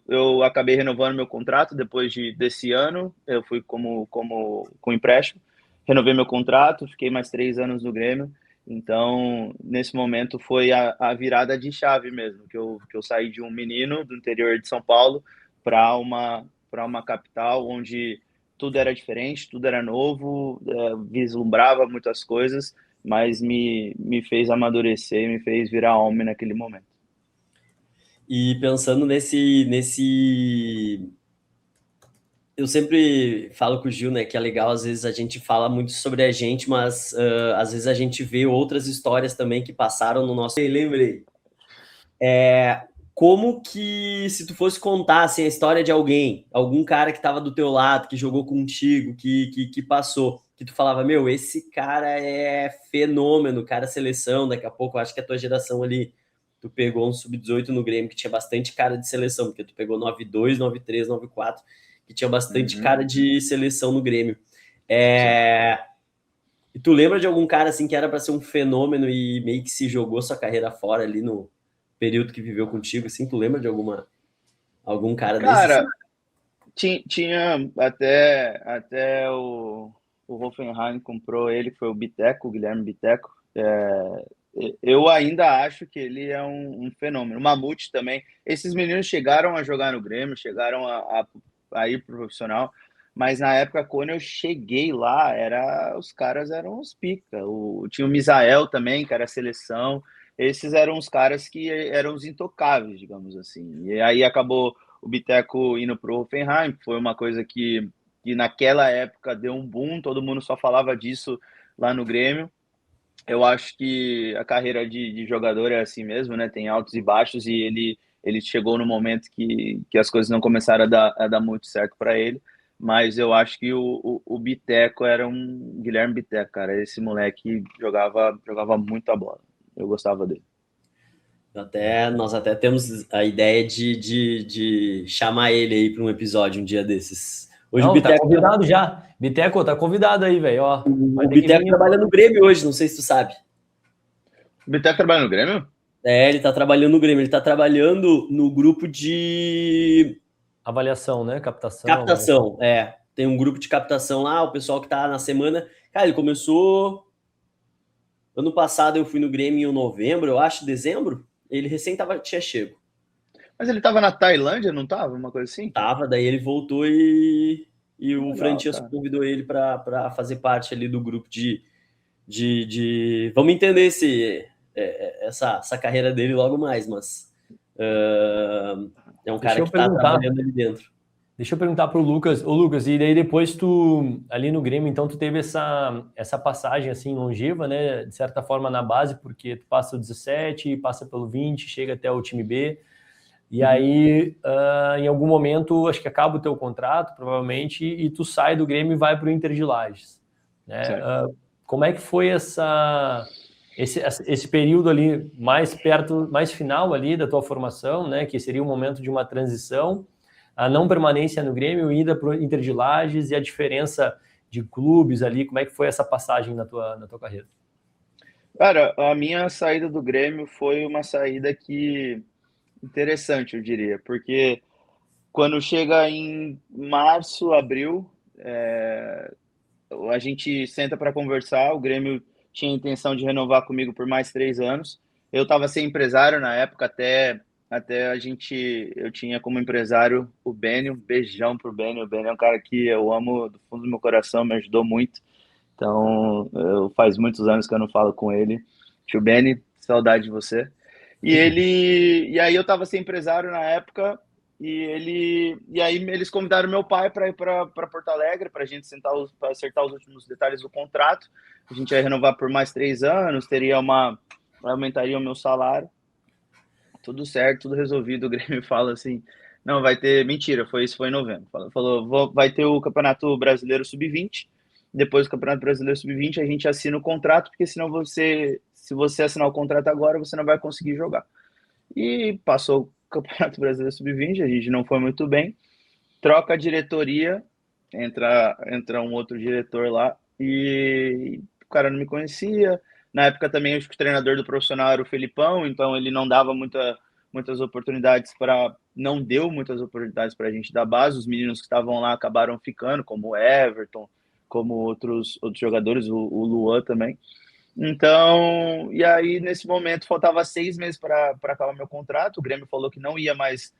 S3: eu acabei renovando meu contrato depois desse ano, eu fui com empréstimo, renovei meu contrato, fiquei mais 3 anos no Grêmio. Então, nesse momento foi a virada de chave mesmo, que eu saí de um menino do interior de São Paulo para uma capital onde tudo era diferente, tudo era novo, vislumbrava muitas coisas, mas me fez amadurecer, me fez virar homem naquele momento.
S2: E pensando nesse... Eu sempre falo com o Gil, né, que é legal, às vezes a gente fala muito sobre a gente, mas às vezes a gente vê outras histórias também que passaram no nosso... Lembrei. Como que, se tu fosse contar assim, a história de algum cara que estava do teu lado, que jogou contigo, que passou, que tu falava, meu, esse cara é fenômeno, cara, seleção, daqui a pouco, eu acho que a tua geração ali, tu pegou um sub-18 no Grêmio, que tinha bastante cara de seleção, porque tu pegou 9-2, 9-3, 9-4, que tinha bastante cara de seleção no Grêmio. E tu lembra de algum cara assim que era para ser um fenômeno e meio que se jogou sua carreira fora ali no período que viveu contigo, assim, tu lembra de algum cara desse?
S3: Cara, tinha até o Hoffenheim comprou ele, que foi o Biteco, o Guilherme Biteco. Eu ainda acho que ele é um fenômeno. O Mamute também. Esses meninos chegaram a jogar no Grêmio, chegaram a ir pro profissional, mas na época, quando eu cheguei lá, os caras eram os pica. Tinha o Misael também, que era a seleção. Esses eram os caras que eram os intocáveis, digamos assim. E aí acabou o Biteco indo pro Hoffenheim, foi uma coisa que naquela época deu um boom, todo mundo só falava disso lá no Grêmio. Eu acho que a carreira de jogador é assim mesmo, né? Tem altos e baixos, e ele chegou no momento que as coisas não começaram a dar muito certo para ele. Mas eu acho que o Biteco era um Guilherme Biteco, cara. Esse moleque jogava muita bola. Eu gostava dele.
S2: Nós até temos a ideia de chamar ele aí para um episódio um dia desses.
S1: Hoje não, o Biteco tá convidado já. Biteco, tá convidado aí, velho.
S2: O Biteco trabalha no Grêmio hoje, não sei se tu sabe.
S3: O Biteco trabalha no Grêmio?
S2: Ele tá trabalhando no Grêmio. Ele tá trabalhando no grupo de...
S1: avaliação, né? Captação.
S2: Captação, Tem um grupo de captação lá, o pessoal que tá na semana... Cara, ele começou... Ano passado eu fui no Grêmio em novembro, eu acho, dezembro. Ele recém tinha chego.
S3: Mas ele tava na Tailândia, não tava? Uma coisa assim?
S2: Tava, daí ele voltou e o Francesco convidou ele para fazer parte ali do grupo de vamos entender essa carreira dele logo mais, mas é um cara que tá trabalhando ali dentro.
S1: Deixa eu perguntar pro Lucas. Ô, Lucas, e daí depois tu, ali no Grêmio, então tu teve essa passagem assim longeva, né, de certa forma na base, porque tu passa o 17, passa pelo 20, chega até o time B, e aí em algum momento, acho que acaba o teu contrato, provavelmente, e tu sai do Grêmio e vai pro Inter de Lages, né? Como é que foi essa esse período ali mais perto, mais final ali da tua formação, né, que seria o momento de uma transição, a não permanência no Grêmio, ida para o Inter de Lages e a diferença de clubes ali, como é que foi essa passagem na tua carreira?
S3: Cara, a minha saída do Grêmio foi uma saída que interessante, eu diria, porque quando chega em março, abril, a gente senta para conversar. O Grêmio tinha a intenção de renovar comigo por mais 3 anos. Eu estava sem empresário na época, até eu tinha como empresário o Benio. Um beijão pro Benio. O Benio é um cara que eu amo do fundo do meu coração, me ajudou muito. Então, faz muitos anos que eu não falo com ele. Tio Benny, saudade de você. E aí eu estava sem empresário na época, e aí eles convidaram meu pai para ir para Porto Alegre, para a gente pra acertar os últimos detalhes do contrato. A gente ia renovar por mais 3 anos, aumentaria o meu salário. Tudo certo, tudo resolvido. O Grêmio fala assim, não, vai ter, mentira, isso foi em novembro. Falou, vai ter o Campeonato Brasileiro Sub-20, depois do Campeonato Brasileiro Sub-20 a gente assina o contrato, porque senão se você assinar o contrato agora, você não vai conseguir jogar. E passou o Campeonato Brasileiro Sub-20, a gente não foi muito bem, troca a diretoria, entra um outro diretor lá, e o cara não me conhecia. Na época também, acho que o treinador do profissional era o Felipão, então ele não dava muitas oportunidades não deu muitas oportunidades para a gente da base. Os meninos que estavam lá acabaram ficando, como o Everton, como outros jogadores, o Luan também. Então, e aí nesse momento faltava 6 meses para acabar meu contrato. O Grêmio falou que não ia mais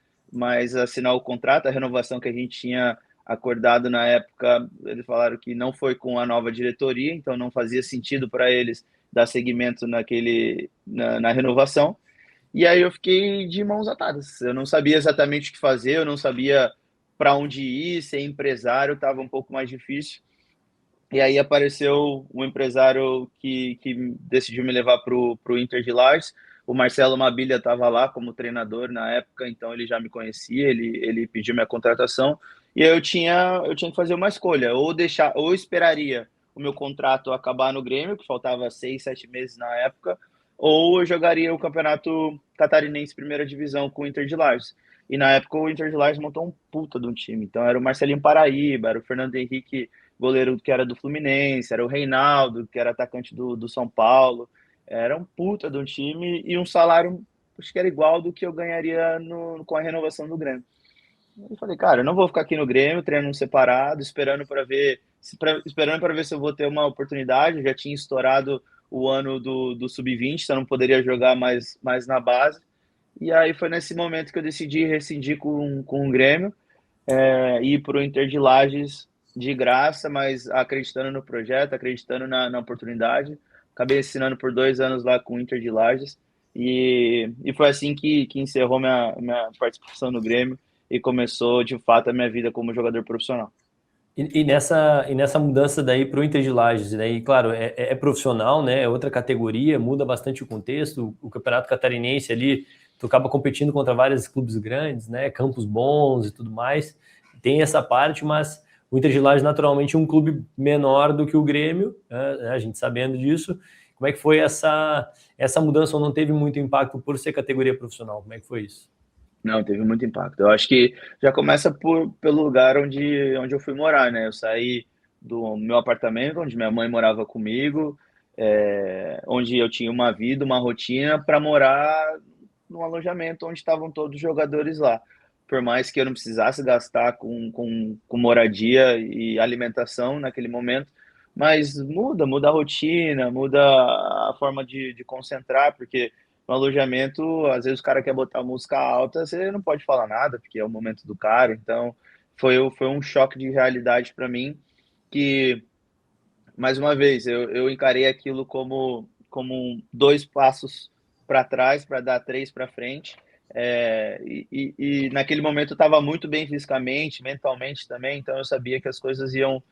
S3: assinar o contrato, a renovação que a gente tinha acordado na época, eles falaram que não foi com a nova diretoria, então não fazia sentido para eles dar seguimento na renovação. E aí eu fiquei de mãos atadas. Eu não sabia exatamente o que fazer, eu não sabia para onde ir, ser empresário estava um pouco mais difícil. E aí apareceu um empresário que decidiu me levar para o Inter de Lages. O Marcelo Mabilha estava lá como treinador na época, então ele já me conhecia, ele pediu minha contratação. E aí eu tinha que fazer uma escolha, ou esperaria o meu contrato acabar no Grêmio, que faltava 6, 7 meses na época, ou eu jogaria o Campeonato Catarinense Primeira Divisão com o Inter de Lages. E na época o Inter de Lages montou um puta de um time. Então era o Marcelinho Paraíba, era o Fernando Henrique, goleiro que era do Fluminense, era o Reinaldo, que era atacante do São Paulo. Era um puta de um time e um salário, acho que era igual do que eu ganharia com a renovação do Grêmio. Eu falei, cara, eu não vou ficar aqui no Grêmio, treinando separado, esperando para ver se eu vou ter uma oportunidade. Eu já tinha estourado o ano do Sub-20, então eu não poderia jogar mais na base. E aí foi nesse momento que eu decidi rescindir com o Grêmio, ir para o Inter de Lages de graça, mas acreditando no projeto, acreditando na oportunidade. Acabei assinando por 2 anos lá com o Inter de Lages, e foi assim que encerrou minha participação no Grêmio e começou, de fato, a minha vida como jogador profissional.
S1: E nessa mudança daí para o Inter de Lages, daí, claro, é profissional, né? É outra categoria, muda bastante o contexto. O Campeonato Catarinense ali, tu acaba competindo contra vários clubes grandes, né? Campos bons e tudo mais. Tem essa parte, mas o Inter de Lages naturalmente é um clube menor do que o Grêmio, né? A gente sabendo disso. Como é que foi essa mudança, ou não teve muito impacto por ser categoria profissional? Como é que foi isso?
S3: Não, teve muito impacto. Eu acho que já começa pelo lugar onde eu fui morar, né? Eu saí do meu apartamento, onde minha mãe morava comigo, onde eu tinha uma vida, uma rotina, para morar num alojamento onde estavam todos os jogadores lá. Por mais que eu não precisasse gastar com moradia e alimentação naquele momento, mas muda a rotina, muda a forma de concentrar, porque no alojamento, às vezes o cara quer botar música alta, você não pode falar nada, porque é o momento do cara. Então, foi um choque de realidade para mim, que, mais uma vez, eu encarei aquilo como 2 passos para trás, para dar 3 para frente. E naquele momento eu estava muito bem fisicamente, mentalmente também, então eu sabia que as coisas iam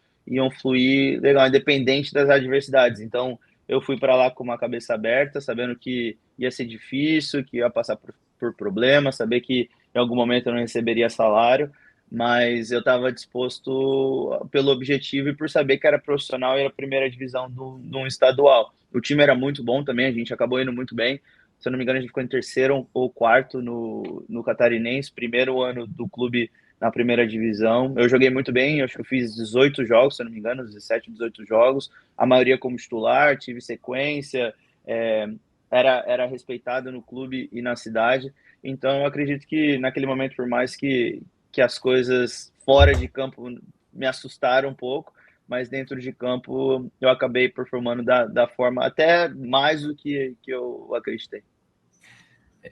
S3: fluir legal, independente das adversidades. Então, eu fui para lá com uma cabeça aberta, sabendo que ia ser difícil, que ia passar por problemas, saber que em algum momento eu não receberia salário, mas eu estava disposto pelo objetivo e por saber que era profissional e era a primeira divisão de um estadual. O time era muito bom também, a gente acabou indo muito bem. Se eu não me engano, a gente ficou em terceiro ou quarto no Catarinense, primeiro ano do clube na primeira divisão. Eu joguei muito bem, acho que eu fiz 18 jogos, se eu não me engano, 17, 18 jogos, a maioria como titular, tive sequência, é, era respeitado no clube e na cidade. Então, eu acredito que naquele momento, por mais que as coisas fora de campo me assustaram um pouco, mas dentro de campo eu acabei performando da forma até mais do que eu acreditei.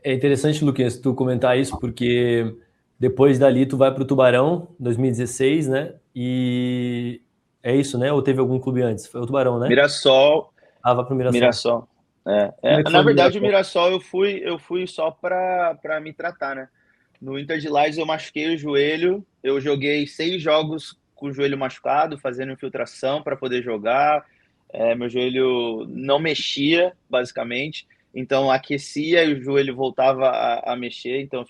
S1: É interessante, Luquinhas, tu comentar isso, porque depois dali tu vai para o Tubarão, 2016, né? E é isso, né? Ou teve algum clube antes? Foi o Tubarão, né?
S3: Mirassol,
S1: Ah, vai para o Mirassol.
S3: Mirassol.
S1: Como é que
S3: Na
S1: foi no
S3: verdade, o
S1: Mirassol?
S3: Mirassol eu fui só para me tratar, né? No Inter de Lages eu machuquei o joelho, eu joguei 6 jogos com o joelho machucado, fazendo infiltração para poder jogar. Meu joelho não mexia, basicamente, então aquecia e o joelho voltava a mexer. Então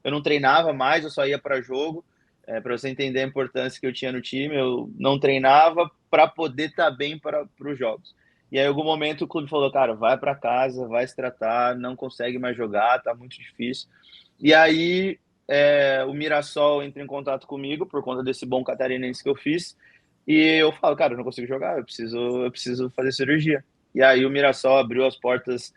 S3: eu não treinava mais, eu só ia para jogo. Para você entender a importância que eu tinha no time, eu não treinava para poder estar bem para os jogos. E aí, em algum momento, o clube falou: cara, vai para casa, vai se tratar, não consegue mais jogar, tá muito difícil. E aí, o Mirassol entra em contato comigo por conta desse bom catarinense que eu fiz. E eu falo: cara, eu não consigo jogar, eu preciso fazer cirurgia. E aí, o Mirassol abriu as portas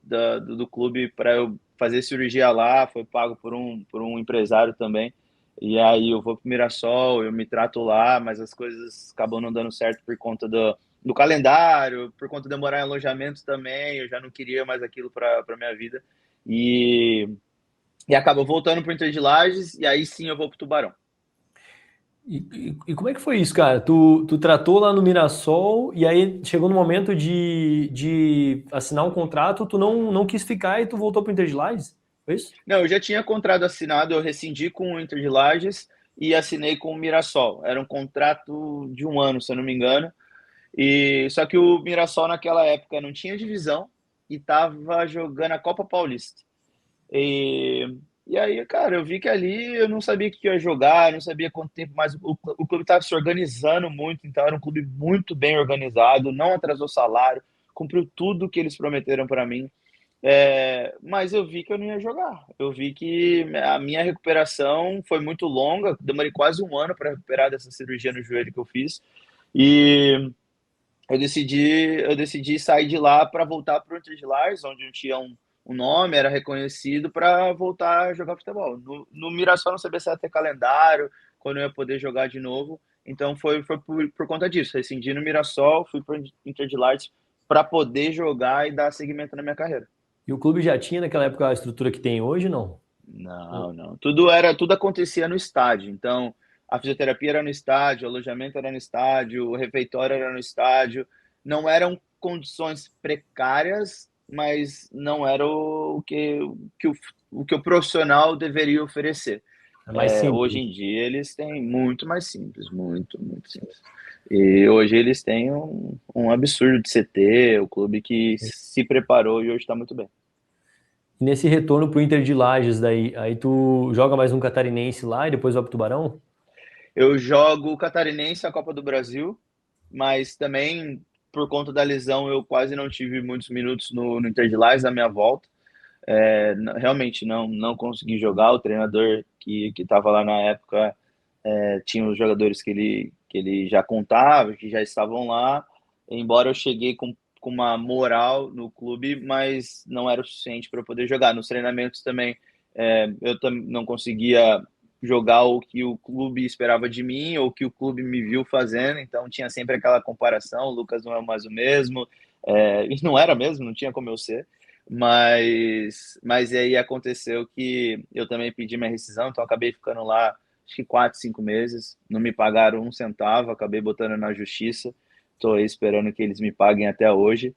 S3: do clube para eu fazer cirurgia lá, foi pago por um empresário também. E aí, eu vou para o Mirassol, eu me trato lá, mas as coisas acabam não dando certo por conta do calendário, por conta de morar em alojamento também, eu já não queria mais aquilo para minha vida. E, e acabo voltando para o Inter de Lages, e aí sim eu vou para o Tubarão.
S1: E como é que foi isso, cara? Tu tratou lá no Mirassol e aí chegou no momento de assinar um contrato, tu não quis ficar e tu voltou pro Inter de Lages? Foi isso?
S3: Não, eu já tinha contrato assinado, eu rescindi com o Inter de Lages e assinei com o Mirassol. Era um contrato de 1 ano, se eu não me engano. E só que o Mirassol naquela época não tinha divisão e estava jogando a Copa Paulista. E aí, cara, eu vi que ali eu não sabia o que ia jogar, não sabia quanto tempo mais. O clube estava se organizando muito, então era um clube muito bem organizado, não atrasou salário, cumpriu tudo que eles prometeram para mim. Mas eu vi que eu não ia jogar. Eu vi que a minha recuperação foi muito longa, demorei quase 1 ano para recuperar dessa cirurgia no joelho que eu fiz. E eu decidi sair de lá para voltar para o Inter de Lages, onde eu tinha um nome, era reconhecido, para voltar a jogar futebol. No Mirassol não sabia se ia ter calendário, quando eu ia poder jogar de novo. Então foi por conta disso. Rescindi no Mirassol, fui para o Inter de Lages para poder jogar e dar seguimento na minha carreira.
S1: E o clube já tinha naquela época a estrutura que tem hoje, não?
S3: Não, não. Tudo acontecia no estádio. Então, a fisioterapia era no estádio, o alojamento era no estádio, o refeitório era no estádio. Não eram condições precárias, mas não era o que o profissional deveria oferecer.
S1: É mais
S3: Hoje
S1: simples.
S3: em dia eles têm muito mais simples, muito, muito simples. E hoje eles têm um absurdo de CT, o clube que se preparou e hoje está muito bem.
S1: E nesse retorno pro Inter de Lages daí, aí tu joga mais um catarinense lá e depois vai pro Tubarão?
S3: Eu jogo o Catarinense, a Copa do Brasil, mas também por conta da lesão eu quase não tive muitos minutos no Inter de Lages na minha volta. Realmente não consegui jogar. O treinador que estava lá na época tinha os jogadores que ele já contava, que já estavam lá. Embora eu cheguei com uma moral no clube, mas não era o suficiente para eu poder jogar. Nos treinamentos também eu não conseguia jogar o que o clube esperava de mim ou o que o clube me viu fazendo, então tinha sempre aquela comparação: o Lucas não é mais o mesmo, e não era mesmo, não tinha como eu ser. Mas aí aconteceu que eu também pedi minha rescisão, então acabei ficando lá acho que 4, 5 meses, não me pagaram um centavo, acabei botando na justiça, estou aí esperando que eles me paguem até hoje,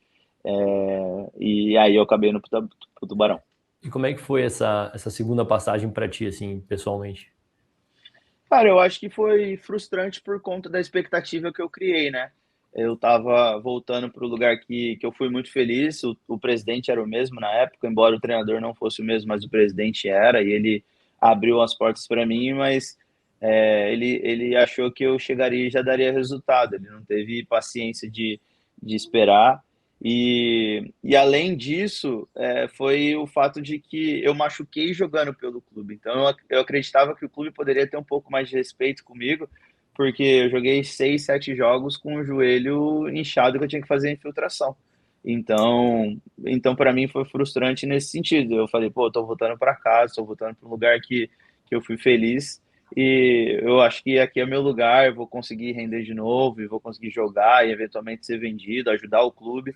S3: e aí eu acabei no pro Tubarão.
S1: E como é que foi essa segunda passagem para ti, assim, pessoalmente?
S3: Cara, eu acho que foi frustrante por conta da expectativa que eu criei, né? Eu estava voltando para o lugar que eu fui muito feliz. O presidente era o mesmo na época, embora o treinador não fosse o mesmo, mas o presidente era, e ele abriu as portas para mim, mas ele achou que eu chegaria e já daria resultado. Ele não teve paciência de esperar. E além disso, foi o fato de que eu machuquei jogando pelo clube. Então eu acreditava que o clube poderia ter um pouco mais de respeito comigo, porque eu joguei 6, 7 jogos com o joelho inchado que eu tinha que fazer infiltração. Então para mim foi frustrante nesse sentido. Eu falei, pô, eu tô voltando para casa, tô voltando para um lugar que eu fui feliz. E eu acho que aqui é meu lugar, eu vou conseguir render de novo, e vou conseguir jogar e eventualmente ser vendido, ajudar o clube.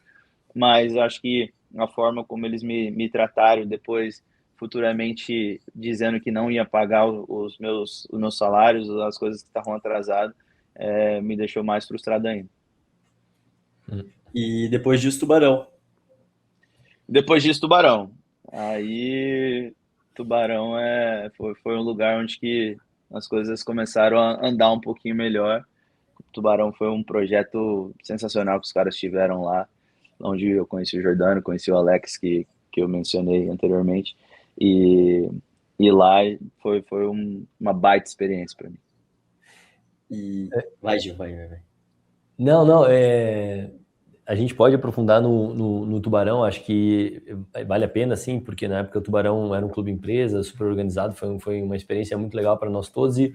S3: Mas eu acho que a forma como eles me trataram depois, futuramente dizendo que não ia pagar os meus salários, as coisas que estavam atrasadas, me deixou mais frustrado ainda.
S2: E depois disso, Tubarão.
S3: Depois disso, Tubarão. Aí, Tubarão foi um lugar onde que as coisas começaram a andar um pouquinho melhor. Tubarão foi um projeto sensacional que os caras tiveram lá, onde eu conheci o Jordano, conheci o Alex, que eu mencionei anteriormente, e, e lá foi uma baita experiência para mim.
S2: E vai, Gil, vai.
S1: Não, não, a gente pode aprofundar no Tubarão, acho que vale a pena, sim, porque na época o Tubarão era um clube empresa, super organizado, foi uma experiência muito legal para nós todos e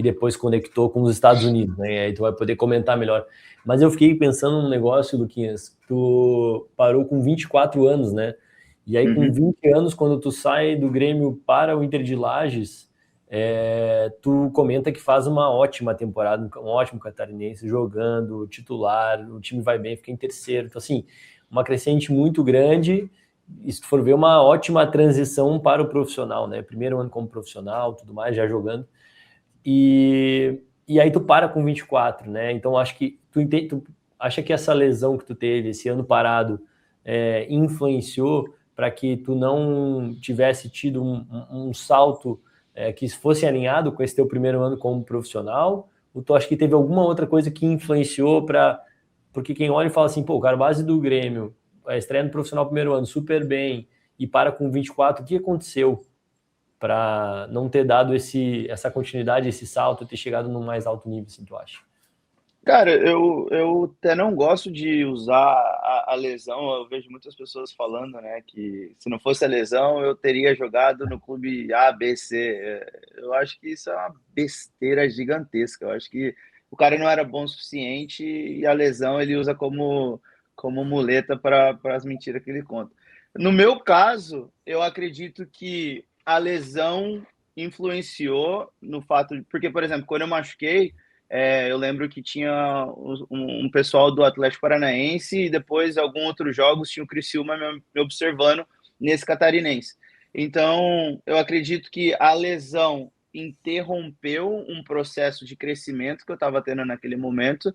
S1: depois conectou com os Estados Unidos, né? Aí tu vai poder comentar melhor. Mas eu fiquei pensando num negócio, Luquinhas, tu parou com 24 anos, né? E aí com 20 anos, quando tu sai do Grêmio para o Inter de Lages, tu comenta que faz uma ótima temporada, um ótimo catarinense, jogando, titular, o time vai bem, fica em terceiro. Então, assim, uma crescente muito grande, e se tu for ver, uma ótima transição para o profissional, né? Primeiro ano como profissional, tudo mais, já jogando. E aí tu para com 24, né? Então acho que tu acha que essa lesão que tu teve, esse ano parado, influenciou para que tu não tivesse tido um salto que fosse alinhado com esse teu primeiro ano como profissional? Ou tu acha que teve alguma outra coisa que influenciou para... Porque quem olha e fala assim, pô, o cara base do Grêmio, a estreia no profissional primeiro ano, super bem, e para com 24, o que aconteceu para não ter dado essa continuidade, esse salto, ter chegado no mais alto nível, assim, tu acha?
S3: Cara, eu até não gosto de usar a lesão. Eu vejo muitas pessoas falando, né, que se não fosse a lesão, eu teria jogado no clube A, B, C. Eu acho que isso é uma besteira gigantesca. Eu acho que o cara não era bom o suficiente e a lesão ele usa como muleta para as mentiras que ele conta. No meu caso, eu acredito que a lesão influenciou no fato de, porque, por exemplo, quando eu machuquei, eu lembro que tinha um pessoal do Atlético Paranaense e depois, alguns outros jogos, tinha o Criciúma me observando nesse catarinense. Então, eu acredito que a lesão interrompeu um processo de crescimento que eu estava tendo naquele momento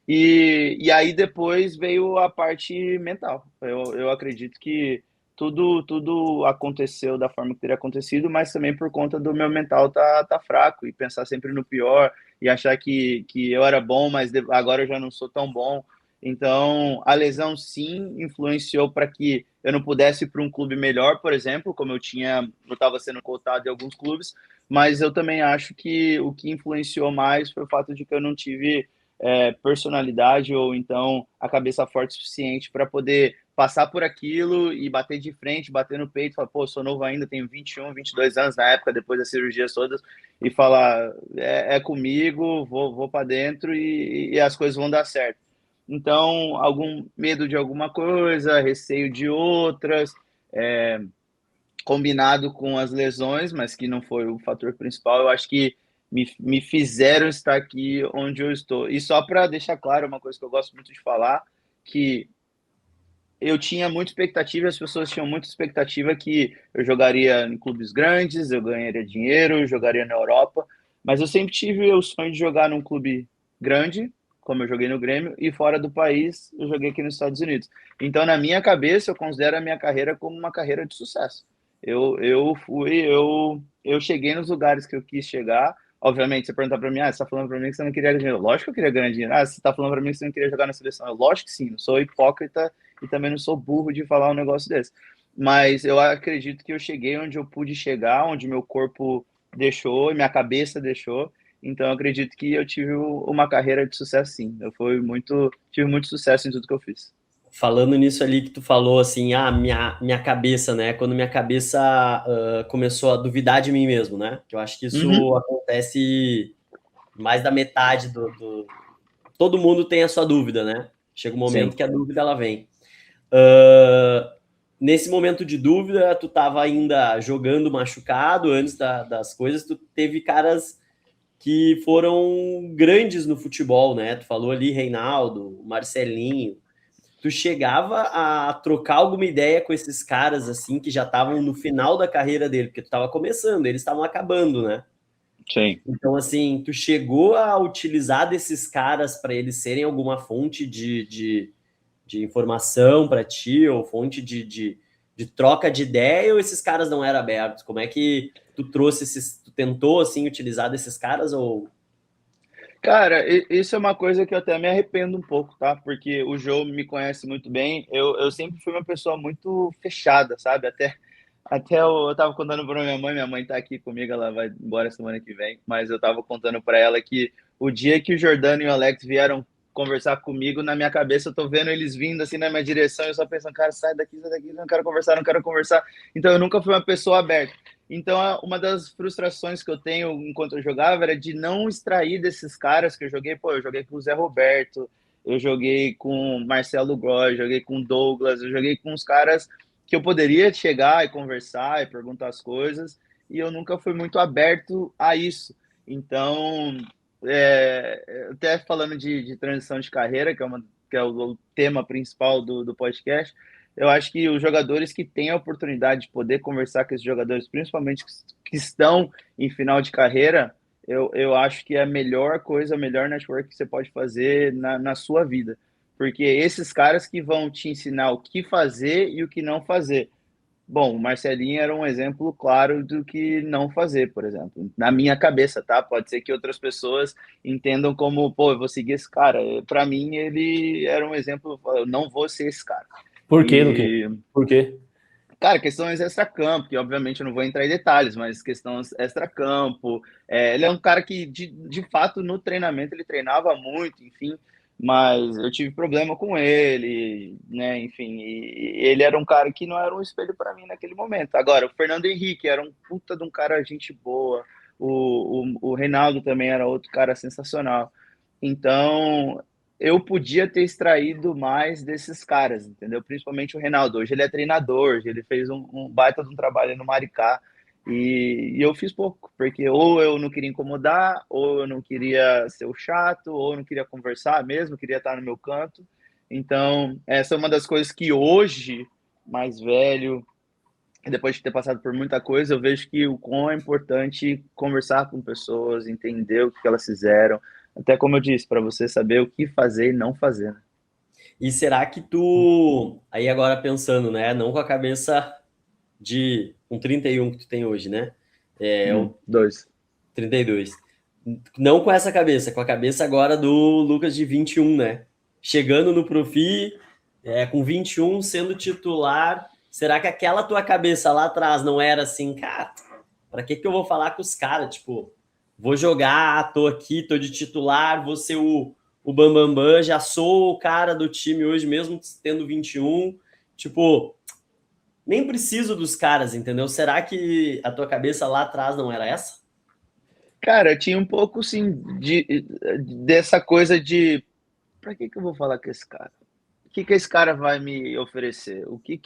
S3: e aí depois veio a parte mental. Eu acredito que tudo aconteceu da forma que teria acontecido, mas também por conta do meu mental tá fraco e pensar sempre no pior e achar que eu era bom, mas agora eu já não sou tão bom. Então, a lesão sim influenciou para que eu não pudesse ir para um clube melhor, por exemplo, como eu estava sendo cotado em alguns clubes, mas eu também acho que o que influenciou mais foi o fato de que eu não tive personalidade ou então a cabeça forte o suficiente para poder passar por aquilo e bater de frente, bater no peito, falar, pô, sou novo ainda, tenho 21, 22 anos na época, depois das cirurgias todas, e falar, é comigo, vou para dentro e as coisas vão dar certo. Então, algum medo de alguma coisa, receio de outras, combinado com as lesões, mas que não foi o fator principal, eu acho que me fizeram estar aqui onde eu estou. E só para deixar claro, uma coisa que eu gosto muito de falar, que eu tinha muita expectativa, as pessoas tinham muita expectativa que eu jogaria em clubes grandes, eu ganharia dinheiro, eu jogaria na Europa, mas eu sempre tive o sonho de jogar num clube grande, como eu joguei no Grêmio, e fora do país, eu joguei aqui nos Estados Unidos. Então, na minha cabeça, eu considero a minha carreira como uma carreira de sucesso. Eu cheguei nos lugares que eu quis chegar. Obviamente, você perguntar para mim, você está falando para mim que você não queria ganhar dinheiro. Lógico que eu queria ganhar dinheiro. Você está falando para mim que você não queria jogar na seleção. Lógico que sim, não sou hipócrita e também não sou burro de falar um negócio desse. Mas eu acredito que eu cheguei onde eu pude chegar, onde meu corpo deixou e minha cabeça deixou. Então, eu acredito que eu tive uma carreira de sucesso, sim. Tive muito sucesso em tudo que eu fiz.
S2: falando nisso ali que tu falou, assim, minha cabeça, né? Quando minha cabeça começou a duvidar de mim mesmo, né? Que eu acho que isso acontece mais da metade Todo mundo tem a sua dúvida, né? Chega um momento que a dúvida, ela vem. Nesse momento de dúvida, tu estava ainda jogando machucado antes das coisas, tu teve caras que foram grandes no futebol, né? Tu falou ali Reinaldo, Marcelinho. Tu chegava a trocar alguma ideia com esses caras, assim, que já estavam no final da carreira dele, porque tu estava começando, eles estavam acabando, né?
S3: Sim.
S2: Então, assim, tu chegou a utilizar desses caras para eles serem alguma fonte de informação para ti, ou fonte de troca de ideia, ou esses caras não eram abertos? Como é que tu tu tentou, assim, utilizar desses caras, ou...
S3: Cara, isso é uma coisa que eu até me arrependo um pouco, tá? Porque o João me conhece muito bem. Eu sempre fui uma pessoa muito fechada, sabe? Até eu tava contando para minha mãe tá aqui comigo, ela vai embora semana que vem, mas eu tava contando para ela que o dia que o Jordano e o Alex vieram conversar comigo, na minha cabeça eu tô vendo eles vindo assim na minha direção, eu só pensando, cara, sai daqui, não quero conversar, não quero conversar. Então eu nunca fui uma pessoa aberta. Então uma das frustrações que eu tenho enquanto eu jogava era de não extrair desses caras que eu joguei, eu joguei com o Zé Roberto, eu joguei com Marcelo Gross, joguei com Douglas, eu joguei com os caras que eu poderia chegar e conversar e perguntar as coisas, e eu nunca fui muito aberto a isso. Então, até falando de transição de carreira, que é o tema principal do podcast, eu acho que os jogadores que têm a oportunidade de poder conversar com esses jogadores, principalmente que estão em final de carreira, eu acho que é a melhor coisa, a melhor network que você pode fazer na sua vida. Porque esses caras que vão te ensinar o que fazer e o que não fazer. Bom, o Marcelinho era um exemplo claro do que não fazer, por exemplo. Na minha cabeça, tá? Pode ser que outras pessoas entendam como, eu vou seguir esse cara. Para mim, ele era um exemplo, eu não vou ser esse cara.
S1: Por quê, Luquinha? Por quê?
S3: Cara, questões extra-campo, que obviamente eu não vou entrar em detalhes, mas questões extra-campo. Ele é um cara que, de fato, no treinamento ele treinava muito, enfim, mas eu tive problema com ele, né, enfim, e ele era um cara que não era um espelho para mim naquele momento. Agora, o Fernando Henrique era um puta de um cara, gente boa, o Reinaldo também era outro cara sensacional. Então, eu podia ter extraído mais desses caras, entendeu? Principalmente o Reinaldo. Hoje ele é treinador, ele fez um baita de um trabalho no Maricá. E eu fiz pouco, porque ou eu não queria incomodar, ou eu não queria ser o chato, ou eu não queria conversar mesmo, queria estar no meu canto. Então, essa é uma das coisas que hoje, mais velho, depois de ter passado por muita coisa, eu vejo que o quão é importante conversar com pessoas, entender o que elas fizeram, até como eu disse, para você saber o que fazer e não fazer. Né?
S2: E será que tu, aí agora pensando, né, não com a cabeça com 31 que tu tem hoje, né? O 32. Não com essa cabeça, com a cabeça agora do Lucas de 21, né? Chegando no Profi, com 21, sendo titular. Será que aquela tua cabeça lá atrás não era assim, cara, pra que eu vou falar com os caras? Tipo, vou jogar, tô aqui, tô de titular, vou ser o Bambambam, já sou o cara do time hoje, mesmo tendo 21. Tipo, nem preciso dos caras, entendeu? Será que a tua cabeça lá atrás não era essa?
S3: Cara, tinha um pouco, sim, dessa coisa de pra que eu vou falar com esse cara? O que esse cara vai me oferecer? O que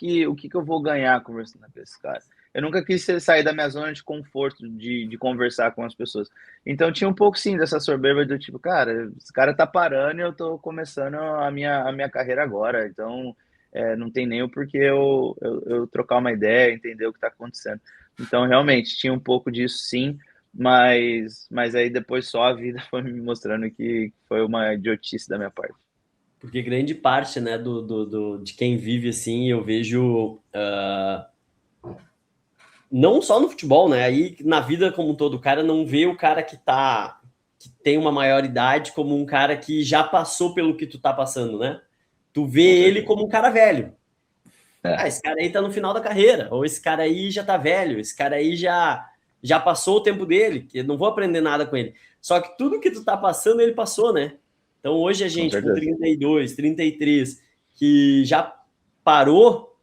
S3: eu vou ganhar conversando com esse cara? Eu nunca quis sair da minha zona de conforto de conversar com as pessoas. Então tinha um pouco, sim, dessa soberba do tipo, cara, esse cara tá parando e eu tô começando a minha carreira agora. Então não tem nem o porquê eu trocar uma ideia, entender o que tá acontecendo. Então, realmente, tinha um pouco disso, sim. Mas aí depois só a vida foi me mostrando que foi uma idiotice da minha parte.
S2: Porque grande parte, né, de quem vive assim, eu vejo não só no futebol, né, aí na vida como um todo, o cara não vê o cara que tem uma maioridade como um cara que já passou pelo que tu tá passando, né? Tu vê ele como um cara velho. Esse cara aí tá no final da carreira, ou esse cara aí já tá velho, esse cara aí já passou o tempo dele, que eu não vou aprender nada com ele. Só que tudo que tu tá passando, ele passou, né? Então hoje a gente com 32, 33, que já parou,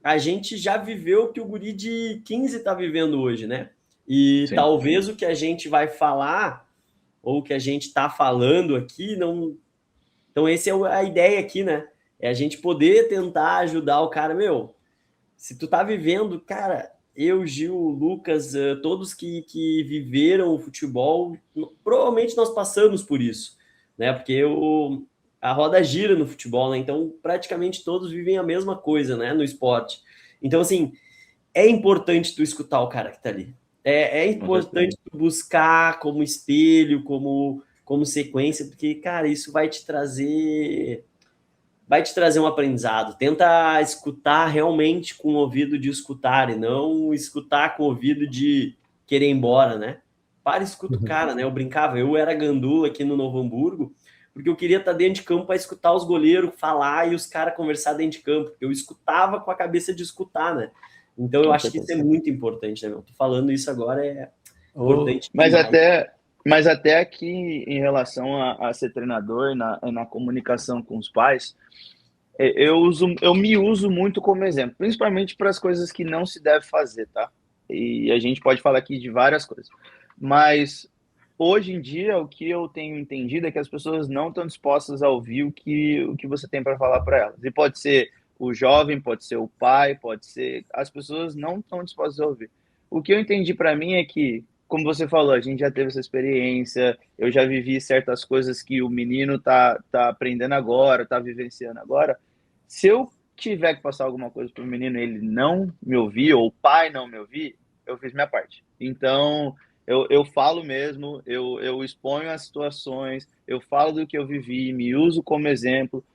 S2: a gente já viveu o que o guri de 15 está vivendo hoje, né? E talvez o que a gente vai falar, ou o que a gente está falando aqui, não... Então, essa é a ideia aqui, né? É a gente poder tentar ajudar o cara, se tu tá vivendo, cara, eu, Gil, Lucas, todos que viveram o futebol, provavelmente nós passamos por isso, né? Porque a roda gira no futebol, né? Então, praticamente todos vivem a mesma coisa, né? No esporte. Então, assim, é importante tu escutar o cara que tá ali. É importante tu buscar como espelho, como sequência, porque, cara, isso vai te trazer um aprendizado. Tenta escutar realmente com o ouvido de escutar e não escutar com o ouvido de querer ir embora, né? Para e escuta o cara, né? Eu brincava, eu era gandula aqui no Novo Hamburgo, porque eu queria estar dentro de campo para escutar os goleiros falar e os caras conversar dentro de campo. Eu escutava com a cabeça de escutar, né? Então eu acho que isso é muito importante, né, meu? Tô falando isso agora, é importante demais.
S3: Mas até aqui, em relação a ser treinador, na comunicação com os pais, eu me uso muito como exemplo, principalmente para as coisas que não se deve fazer, tá? E a gente pode falar aqui de várias coisas. Mas hoje em dia, o que eu tenho entendido é que as pessoas não estão dispostas a ouvir o que você tem para falar para elas. E pode ser o jovem, pode ser o pai, pode ser... As pessoas não estão dispostas a ouvir. O que eu entendi para mim é que, como você falou, a gente já teve essa experiência, eu já vivi certas coisas que o menino tá aprendendo agora, tá vivenciando agora. Se eu tiver que passar alguma coisa para o menino e ele não me ouvir, ou o pai não me ouvir, eu fiz minha parte. Então, eu falo mesmo, eu exponho as situações, eu falo do que eu vivi, me uso como exemplo,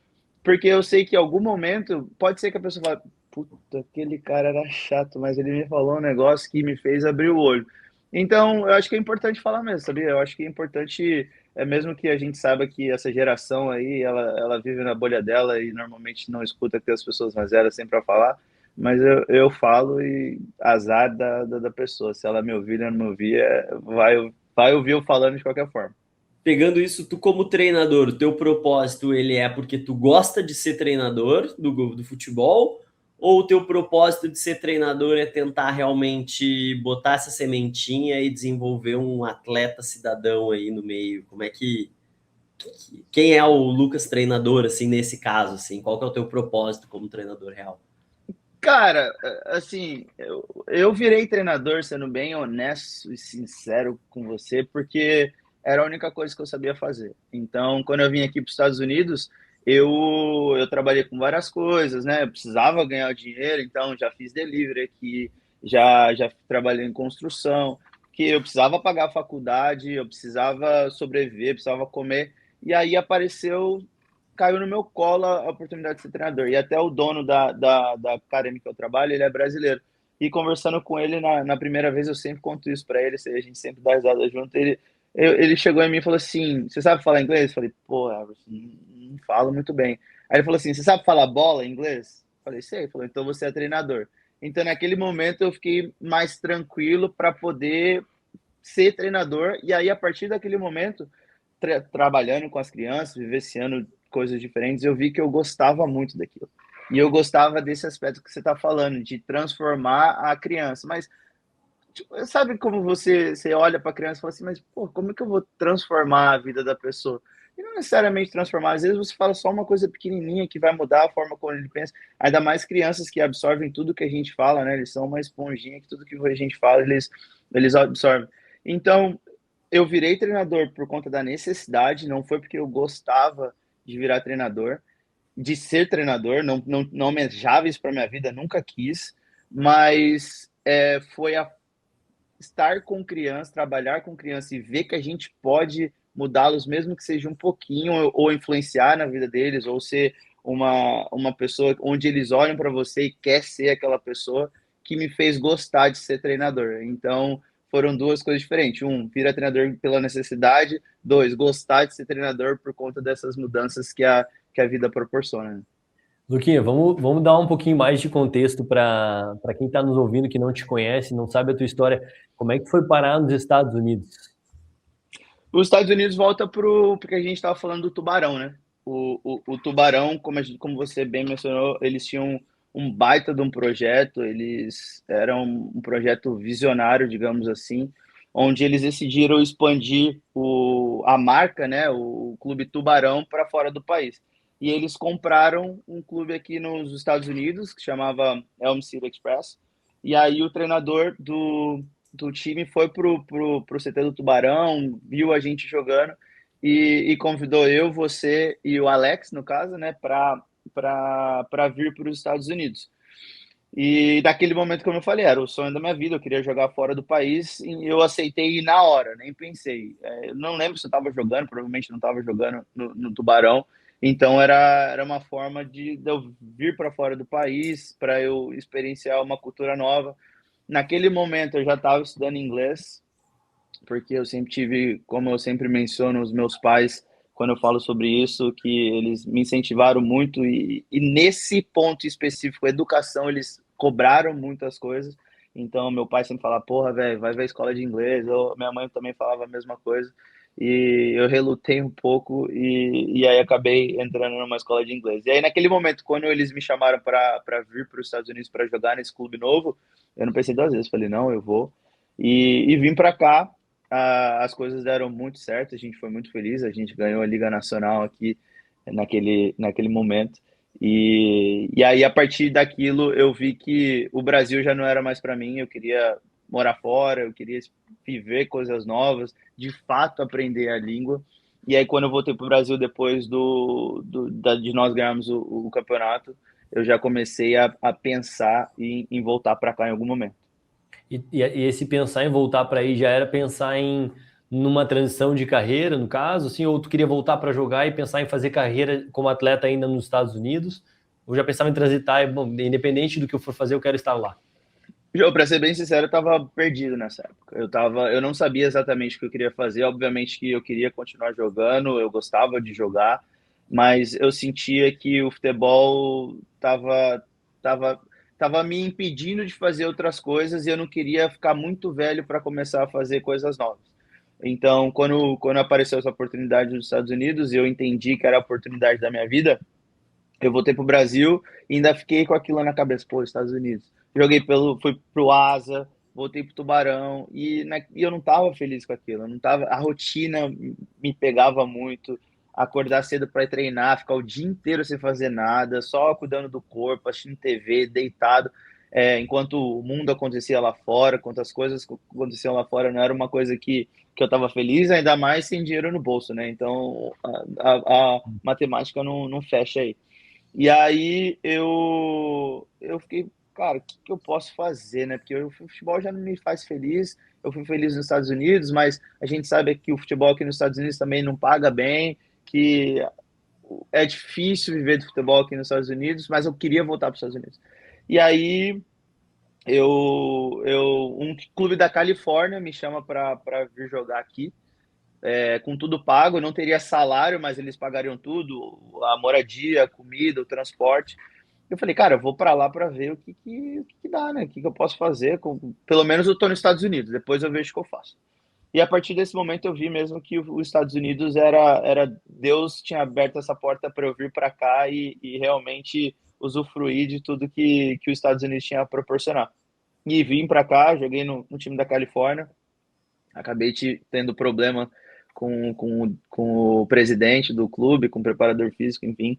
S3: porque eu sei que em algum momento, pode ser que a pessoa fale, puta, aquele cara era chato, mas ele me falou um negócio que me fez abrir o olho. Então, eu acho que é importante falar mesmo, sabia? Eu acho que é importante, mesmo que a gente saiba que essa geração aí, ela vive na bolha dela e normalmente não escuta o que as pessoas mais velhas têm para falar, mas eu falo e azar da pessoa. Se ela me ouvir ou não me ouvir, vai ouvir eu falando de qualquer forma.
S2: Pegando isso, tu como treinador, o teu propósito ele é porque tu gosta de ser treinador do futebol, ou o teu propósito de ser treinador é tentar realmente botar essa sementinha e desenvolver um atleta cidadão aí no meio? Como é quem é o Lucas treinador, assim, nesse caso, assim? Qual que é o teu propósito como treinador real?
S3: Cara, assim, eu virei treinador, sendo bem honesto e sincero com você, porque era a única coisa que eu sabia fazer. Então, quando eu vim aqui para os Estados Unidos, eu trabalhei com várias coisas, né? Eu precisava ganhar dinheiro, então já fiz delivery aqui, já trabalhei em construção, que eu precisava pagar a faculdade, eu precisava sobreviver, precisava comer. E aí caiu no meu colo a oportunidade de ser treinador. E até o dono da academia que eu trabalho, ele é brasileiro. E conversando com ele na primeira vez, eu sempre conto isso para ele, a gente sempre dá risada junto. Ele chegou em mim e falou assim: Você sabe falar inglês? Eu falei: Pô, Everson, não falo muito bem. Aí ele falou assim: Você sabe falar bola em inglês? Eu falei: Sei. Ele falou: Então você é treinador. Então, naquele momento, eu fiquei mais tranquilo para poder ser treinador. E aí, a partir daquele momento, trabalhando com as crianças, vivenciando coisas diferentes, eu vi que eu gostava muito daquilo. E eu gostava desse aspecto que você está falando, de transformar a criança. Mas, tipo, sabe como você olha para a criança e fala assim, mas, pô, como é que eu vou transformar a vida da pessoa? E não necessariamente transformar, às vezes você fala só uma coisa pequenininha que vai mudar a forma como ele pensa. Ainda mais crianças que absorvem tudo que a gente fala, né? Eles são uma esponjinha que tudo que a gente fala, eles absorvem. Então, eu virei treinador por conta da necessidade, não foi porque eu gostava de virar treinador, de ser treinador, não almejava isso para minha vida, nunca quis, mas foi estar com criança, trabalhar com criança e ver que a gente pode mudá-los, mesmo que seja um pouquinho, ou influenciar na vida deles, ou ser uma pessoa onde eles olham para você e quer ser aquela pessoa, que me fez gostar de ser treinador. Então, foram duas coisas diferentes. Um, virar treinador pela necessidade. Dois, gostar de ser treinador por conta dessas mudanças que a vida proporciona.
S1: Luquinha, vamos dar um pouquinho mais de contexto para quem está nos ouvindo que não te conhece, não sabe a tua história. Como é que foi parar nos Estados Unidos?
S3: Os Estados Unidos volta porque a gente estava falando do Tubarão, né? o Tubarão, como você bem mencionou, eles tinham um baita de um projeto, eles eram um projeto visionário, digamos assim, onde eles decidiram expandir a marca, né, o Clube Tubarão, para fora do país. E eles compraram um clube aqui nos Estados Unidos, que chamava Elm City Express, e aí o treinador do time foi pro CT do Tubarão, viu a gente jogando, e convidou eu, você e o Alex, no caso, né, para vir para os Estados Unidos. E daquele momento, como eu falei, era o sonho da minha vida, eu queria jogar fora do país e eu aceitei na hora, nem pensei. Eu não lembro se eu estava jogando, provavelmente não estava jogando no Tubarão, então era uma forma de eu vir para fora do país, para eu experienciar uma cultura nova. Naquele momento eu já estava estudando inglês, porque eu sempre tive, como eu sempre menciono, os meus pais, quando eu falo sobre isso, que eles me incentivaram muito e nesse ponto específico, educação, eles cobraram muitas coisas. Então, meu pai sempre falava, porra, velho, vai ver a escola de inglês. Minha mãe também falava a mesma coisa. E eu relutei um pouco e aí acabei entrando numa escola de inglês. E aí, naquele momento, quando eles me chamaram para vir para os Estados Unidos para jogar nesse clube novo, eu não pensei duas vezes. Falei, não, eu vou. E vim para cá. As coisas deram muito certo, a gente foi muito feliz, a gente ganhou a Liga Nacional aqui naquele momento. E aí, a partir daquilo, eu vi que o Brasil já não era mais para mim, eu queria morar fora, eu queria viver coisas novas, de fato aprender a língua. E aí, quando eu voltei para o Brasil, depois de nós ganharmos o campeonato, eu já comecei a pensar em voltar para cá em algum momento.
S1: E esse pensar em voltar para aí já era pensar em numa transição de carreira, no caso, assim, ou tu queria voltar para jogar e pensar em fazer carreira como atleta ainda nos Estados Unidos, ou já pensava em transitar, bom, independente do que eu for fazer, eu quero estar lá.
S3: João, para ser bem sincero, eu tava perdido nessa época. Eu não sabia exatamente o que eu queria fazer. Obviamente que eu queria continuar jogando, eu gostava de jogar, mas eu sentia que o futebol tava, tava me impedindo de fazer outras coisas e eu não queria ficar muito velho para começar a fazer coisas novas. Então, quando apareceu essa oportunidade nos Estados Unidos, eu entendi que era a oportunidade da minha vida. Eu voltei pro Brasil e ainda fiquei com aquilo na cabeça, pô, Estados Unidos. Fui pro Asa, voltei pro Tubarão e eu não tava feliz com aquilo. Eu não tava, a rotina me pegava muito, acordar cedo para treinar, ficar o dia inteiro sem fazer nada, só cuidando do corpo, assistindo TV, deitado, enquanto o mundo acontecia lá fora, enquanto as coisas aconteciam lá fora, não era uma coisa que eu estava feliz, ainda mais sem dinheiro no bolso, né? Então a matemática não fecha aí. E aí eu fiquei, cara, o que que eu posso fazer, né? Porque o futebol já não me faz feliz. Eu fui feliz nos Estados Unidos, mas a gente sabe que o futebol aqui nos Estados Unidos também não paga bem, que é difícil viver do futebol aqui nos Estados Unidos, mas eu queria voltar para os Estados Unidos. E aí um clube da Califórnia me chama para vir jogar aqui, com tudo pago, eu não teria salário, mas eles pagariam tudo, a moradia, a comida, o transporte. Eu falei, cara, eu vou para lá para ver o que dá, né? O que eu posso fazer. Pelo menos eu tô nos Estados Unidos, depois eu vejo o que eu faço. E a partir desse momento eu vi mesmo que os Estados Unidos era Deus tinha aberto essa porta para eu vir para cá e realmente usufruir de tudo que os Estados Unidos tinha a proporcionar. E vim para cá, joguei no time da Califórnia, acabei tendo problema com o presidente do clube, com o preparador físico, enfim,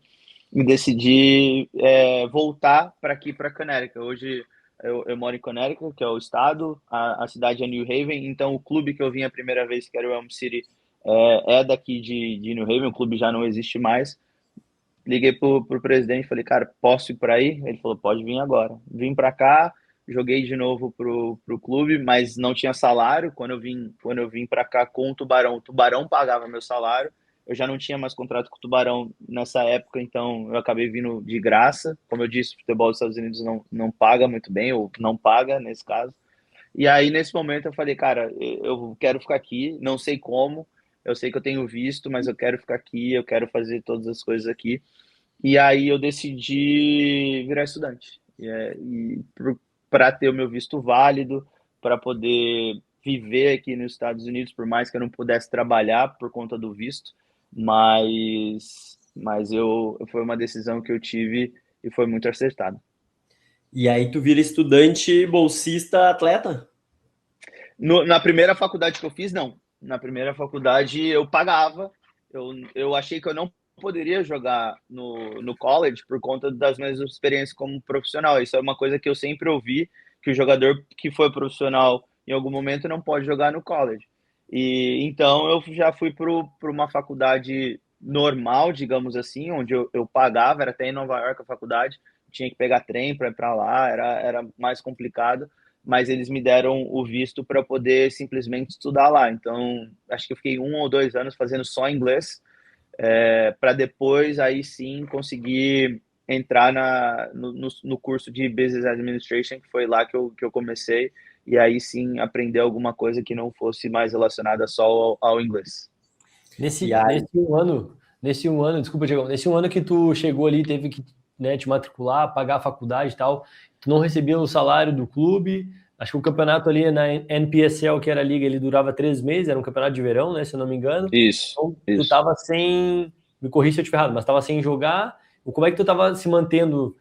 S3: e decidi voltar para aqui, para Connecticut. Hoje eu moro em Connecticut, que é o estado, a cidade é New Haven, então o clube que eu vim a primeira vez, que era o Elm City, é daqui de New Haven, o clube já não existe mais. Liguei pro presidente, falei, cara, posso ir para aí? Ele falou, pode vir agora. Vim para cá, joguei de novo pro clube, mas não tinha salário. Quando eu vim para cá com o Tubarão pagava meu salário. Eu já não tinha mais contrato com o Tubarão nessa época, então eu acabei vindo de graça. Como eu disse, o futebol dos Estados Unidos não paga muito bem, ou não paga nesse caso. E aí, nesse momento, eu falei, cara, eu quero ficar aqui, não sei como, eu sei que eu tenho visto, mas eu quero ficar aqui, eu quero fazer todas as coisas aqui. E aí eu decidi virar estudante. E para ter o meu visto válido, para poder viver aqui nos Estados Unidos, por mais que eu não pudesse trabalhar por conta do visto, mas mas foi uma decisão que eu tive e foi muito acertada.
S2: E aí tu vira estudante, bolsista, atleta?
S3: Na primeira faculdade que eu fiz, não. Na primeira faculdade eu pagava, eu achei que eu não poderia jogar no college por conta das minhas experiências como profissional. Isso é uma coisa que eu sempre ouvi, que o jogador que foi profissional em algum momento não pode jogar no college. E então eu já fui para uma faculdade normal, digamos assim, onde eu pagava, era até em Nova York a faculdade, tinha que pegar trem para ir para lá, era mais complicado, mas eles me deram o visto para poder simplesmente estudar lá. Então, acho que eu fiquei 1 ou 2 anos fazendo só inglês, para depois aí sim conseguir entrar no curso de Business Administration, que foi lá que eu comecei, e aí sim aprender alguma coisa que não fosse mais relacionada só ao inglês.
S2: E aí,
S1: Nesse um ano, desculpa, Diego, nesse um ano que tu chegou ali, teve que, né, te matricular, pagar a faculdade e tal, tu não recebia o salário do clube. Acho que o campeonato ali na NPSL, que era a liga, ele durava 3 meses, era um campeonato de verão, né, se eu não me engano.
S3: Isso,
S1: Então, tu
S3: isso.
S1: tava sem, me corrija se eu estiver errado, mas tava sem jogar. Como é que tu tava se mantendo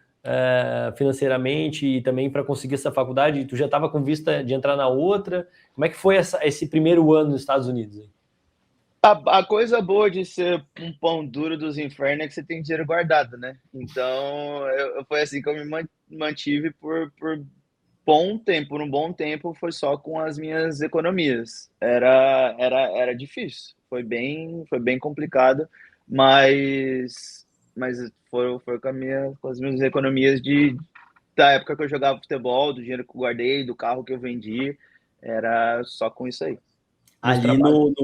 S1: financeiramente e também para conseguir essa faculdade? Tu já tava com vista de entrar na outra? Como é que foi esse primeiro ano nos Estados Unidos? Hein?
S3: A coisa boa de ser um pão duro dos infernos é que você tem dinheiro guardado, né? Então, foi assim que eu me mantive por bom tempo. Por um bom tempo, foi só com as minhas economias. Era difícil, foi bem complicado, mas foi com as minhas economias da época que eu jogava futebol, do dinheiro que eu guardei, do carro que eu vendi, era só com isso aí. Nos
S2: ali
S3: trabalhos.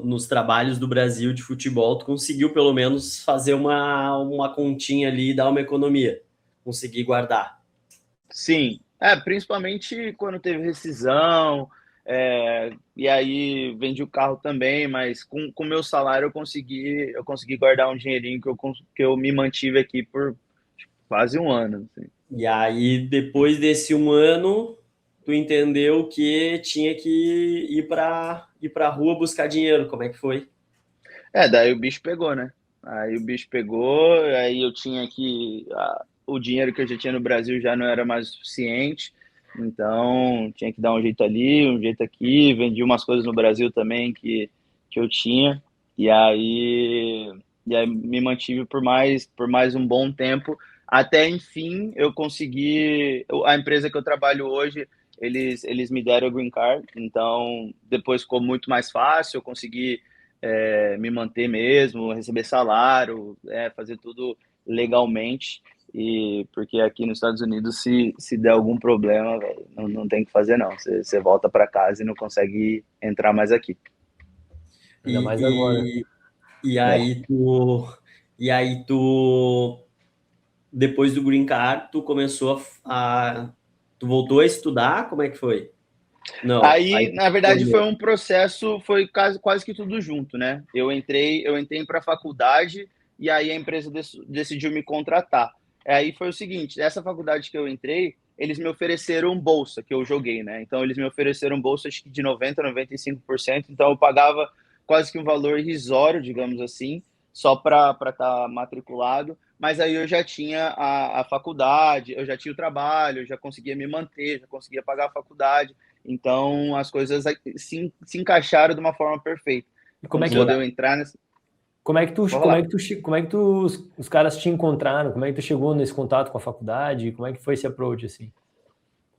S2: nos trabalhos do Brasil de futebol, tu conseguiu pelo menos fazer uma continha ali e dar uma economia. Conseguir guardar.
S3: Sim, principalmente quando teve rescisão, e aí vendi o carro também, mas com o meu salário eu consegui guardar um dinheirinho que eu me mantive aqui por quase um ano. Assim.
S2: E aí, depois desse um ano, tu entendeu que tinha que ir para rua buscar dinheiro. Como é que foi?
S3: Daí o bicho pegou, né? Aí o bicho pegou, aí eu tinha que. O dinheiro que eu já tinha no Brasil já não era mais o suficiente, então tinha que dar um jeito ali, um jeito aqui. Vendi umas coisas no Brasil também que eu tinha, e aí, e aí me mantive por mais um bom tempo, até enfim eu consegui. A empresa que eu trabalho hoje, eles me deram o green card, então depois ficou muito mais fácil, eu consegui me manter mesmo, receber salário, fazer tudo legalmente. E porque aqui nos Estados Unidos, se der algum problema, véio, não tem o que fazer, não. Você volta para casa e não consegue entrar mais aqui.
S1: Ainda mais agora.
S2: E, e, e
S3: É.
S2: aí tu, depois do Green Card, tu começou tu voltou a estudar? Como é que foi? Não, aí
S3: Aí,
S2: tu
S3: na verdade, foi
S2: formou.
S3: um processo, foi quase que tudo junto, né? Eu entrei para a faculdade e aí a empresa decidiu me contratar. Aí foi o seguinte, essa faculdade que eu entrei, eles me ofereceram bolsa, que eu joguei, né? Então, eles me ofereceram bolsa, acho que de 90, 95%. Então, eu pagava quase que um valor irrisório, digamos assim, só para estar matriculado. Mas aí eu já tinha a faculdade, eu já tinha o trabalho, eu já conseguia me manter, já conseguia pagar a faculdade. Então, as coisas se encaixaram de uma forma perfeita.
S1: E como é
S3: Quando
S1: que,
S3: quando eu entrar nessa.
S1: como é que tu,
S3: Vou
S1: como é
S3: falar.
S1: que tu, como é que tu, os caras te encontraram? Como é que tu chegou nesse contato com a faculdade? Como é que foi esse approach, assim?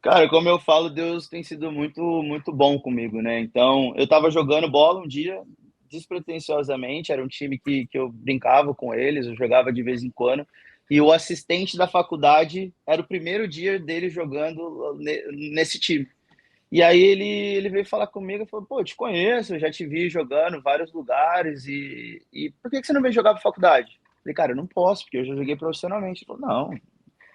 S3: Cara, como eu falo, Deus tem sido muito, muito bom comigo, né? Então, eu tava jogando bola um dia, despretensiosamente, era um time que eu brincava com eles, eu jogava de vez em quando, e o assistente da faculdade era o primeiro dia dele jogando nesse time. E aí ele veio falar comigo e falou, pô, eu te conheço, eu já te vi jogando em vários lugares, e por que você não veio jogar para faculdade? Eu falei, cara, eu não posso, porque eu já joguei profissionalmente. Ele falou,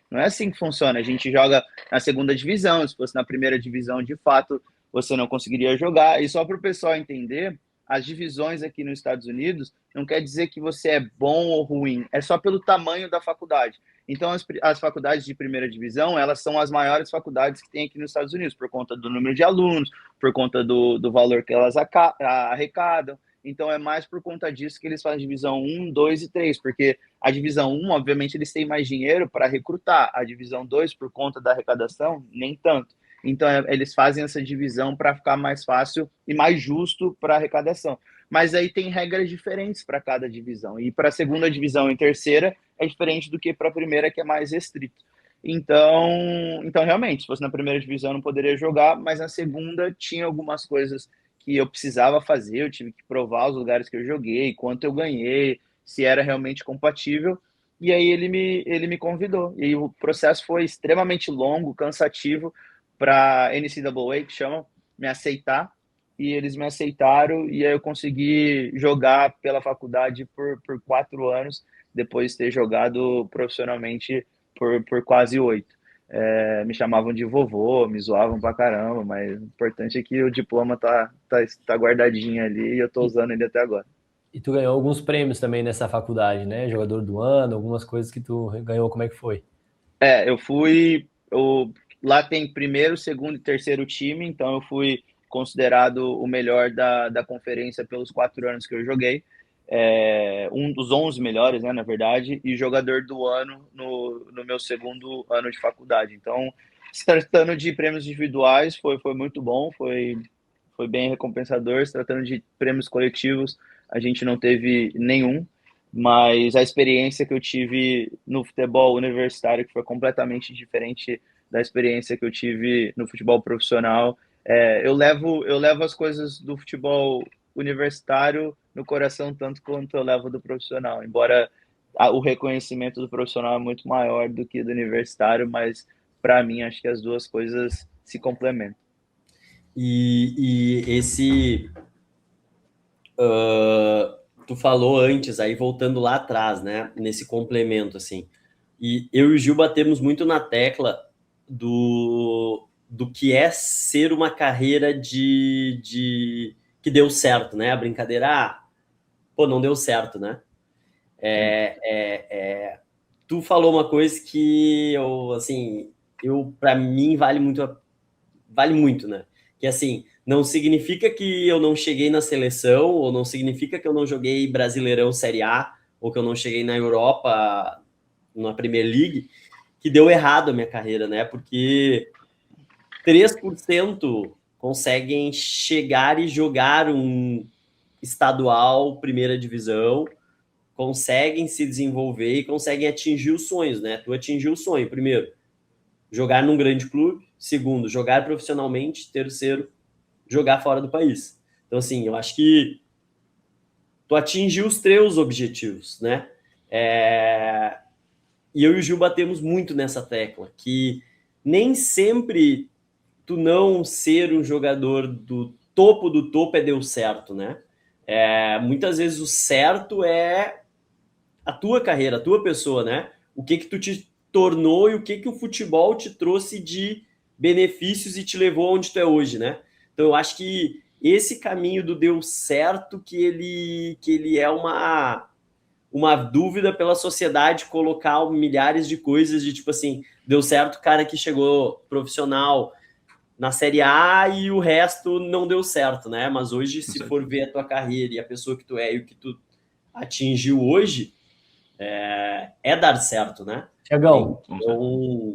S3: não é assim que funciona, a gente joga na segunda divisão, se fosse na primeira divisão, de fato, você não conseguiria jogar. E só para o pessoal entender, as divisões aqui nos Estados Unidos não quer dizer que você é bom ou ruim, é só pelo tamanho da faculdade. Então, as faculdades de primeira divisão, elas são as maiores faculdades que tem aqui nos Estados Unidos, por conta do número de alunos, por conta do valor que elas arrecadam. Então é mais por conta disso que eles fazem divisão 1, 2 e 3, porque a divisão 1, obviamente, eles têm mais dinheiro para recrutar. A divisão 2, por conta da arrecadação, nem tanto. Então eles fazem essa divisão para ficar mais fácil e mais justo para a arrecadação. Mas aí tem regras diferentes para cada divisão. E para a segunda divisão e terceira é diferente do que para a primeira, que é mais restrito. Então, realmente, se fosse na primeira divisão eu não poderia jogar, mas na segunda tinha algumas coisas que eu precisava fazer, eu tive que provar os lugares que eu joguei, quanto eu ganhei, se era realmente compatível, e aí ele me convidou. E o processo foi extremamente longo, cansativo, para a NCAA, que chamam, me aceitar, e eles me aceitaram, e aí eu consegui jogar pela faculdade por 4 anos, depois de ter jogado profissionalmente por quase 8. Me chamavam de vovô, me zoavam pra caramba, mas o importante é que o diploma tá guardadinho ali e eu tô usando ele até agora.
S1: E tu ganhou alguns prêmios também nessa faculdade, né? Jogador do ano, algumas coisas que tu ganhou, como é que foi?
S3: Lá tem primeiro, segundo e terceiro time, então eu fui considerado o melhor da conferência pelos 4 anos que eu joguei. Um dos 11 melhores, né, na verdade, e jogador do ano no meu segundo ano de faculdade. Então, se tratando de prêmios individuais, foi muito bom, foi bem recompensador. Se tratando de prêmios coletivos, a gente não teve nenhum, mas a experiência que eu tive no futebol universitário, que foi completamente diferente da experiência que eu tive no futebol profissional, eu levo as coisas do futebol universitário no coração tanto quanto eu levo do profissional, embora o reconhecimento do profissional é muito maior do que do universitário, mas para mim acho que as duas coisas se complementam.
S2: E esse tu falou antes, aí voltando lá atrás, né, nesse complemento, assim, e eu e o Gil batemos muito na tecla do que é ser uma carreira que deu certo, né? A brincadeira, não deu certo, né? Tu falou uma coisa que para mim vale muito, né? Que assim, não significa que eu não cheguei na seleção, ou não significa que eu não joguei Brasileirão Série A, ou que eu não cheguei na Europa, na Premier League, que deu errado a minha carreira, né? Porque 3% conseguem chegar e jogar um estadual, primeira divisão, conseguem se desenvolver e conseguem atingir os sonhos, né? Tu atingiu o sonho, primeiro, jogar num grande clube, segundo, jogar profissionalmente, terceiro, jogar fora do país. Então, assim, eu acho que tu atingiu os teus objetivos, né? E eu e o Gil batemos muito nessa tecla, que nem sempre tu não ser um jogador do topo deu certo, né? Muitas vezes o certo é a tua carreira, a tua pessoa, né? O que tu te tornou e o que o futebol te trouxe de benefícios e te levou onde tu é hoje, né? Então eu acho que esse caminho do deu certo, que ele é uma dúvida pela sociedade colocar milhares de coisas de tipo assim, deu certo o cara que chegou profissional na Série A e o resto não deu certo, né? Mas hoje, se for ver a tua carreira e a pessoa que tu é e o que tu atingiu hoje, é dar certo, né?
S1: Tiagão, então,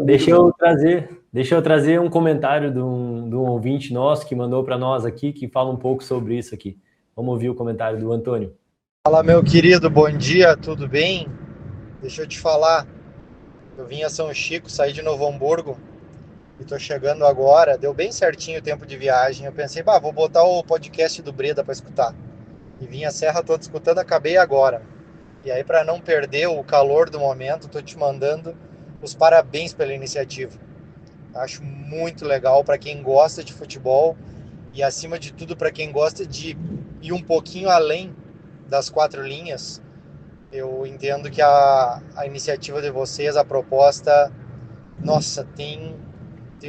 S1: deixa eu trazer um comentário de um ouvinte nosso que mandou para nós aqui, que fala um pouco sobre isso aqui. Vamos ouvir o comentário do Antônio.
S4: Fala, meu querido, bom dia, tudo bem? Deixa eu te falar, eu vim a São Chico, saí de Novo Hamburgo e tô chegando agora, deu bem certinho o tempo de viagem. Eu pensei, vou botar o podcast do Breda para escutar. E vim a Serra toda escutando, acabei agora. E aí, para não perder o calor do momento, tô te mandando os parabéns pela iniciativa. Acho muito legal para quem gosta de futebol e, acima de tudo, para quem gosta de ir um pouquinho além das 4 linhas. Eu entendo que a iniciativa de vocês, a proposta, nossa, tem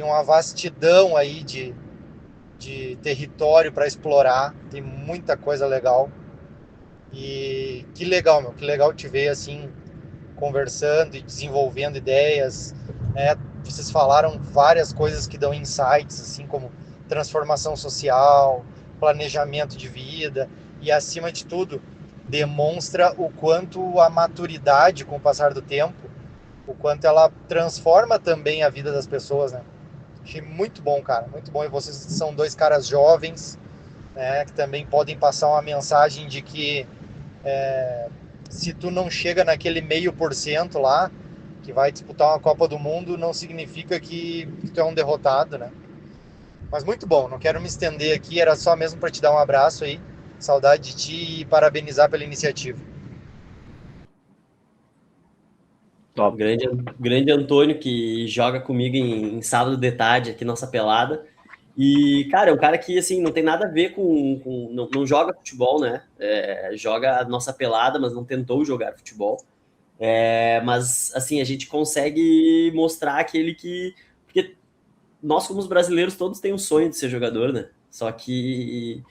S4: uma vastidão aí de território para explorar, tem muita coisa legal. E que legal, que legal te ver assim, conversando e desenvolvendo ideias, né? Vocês falaram várias coisas que dão insights, assim como transformação social, planejamento de vida, e, acima de tudo, demonstra o quanto a maturidade, com o passar do tempo, o quanto ela transforma também a vida das pessoas, né? Achei muito bom, cara, muito bom. E vocês são dois caras jovens, né, que também podem passar uma mensagem de que se tu não chega naquele 0,5% lá, que vai disputar uma Copa do Mundo, não significa que tu é um derrotado, né? Mas muito bom, não quero me estender aqui, era só mesmo para te dar um abraço aí, saudade de ti e parabenizar pela iniciativa.
S2: Top. Grande Antônio, que joga comigo em sábado de tarde aqui, nossa pelada. E, cara, é um cara que, assim, não tem nada a ver com não joga futebol, né? Joga a nossa pelada, mas não tentou jogar futebol. Mas, assim, a gente consegue mostrar aquele que... Porque nós, como os brasileiros, todos têm um sonho de ser jogador, né? Só que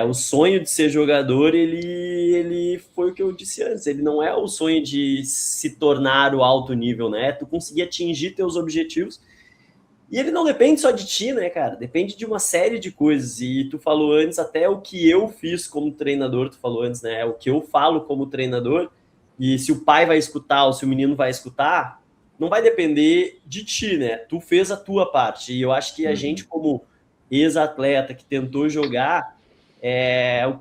S2: o sonho de ser jogador, ele foi o que eu disse antes, ele não é o sonho de se tornar o alto nível, né? Tu conseguir atingir teus objetivos. E ele não depende só de ti, né, cara? Depende de uma série de coisas. E tu falou antes até o que eu fiz como treinador, tu falou antes, né? O que eu falo como treinador. E se o pai vai escutar ou se o menino vai escutar, não vai depender de ti, né? Tu fez a tua parte. E eu acho que a gente, como ex-atleta que tentou jogar, o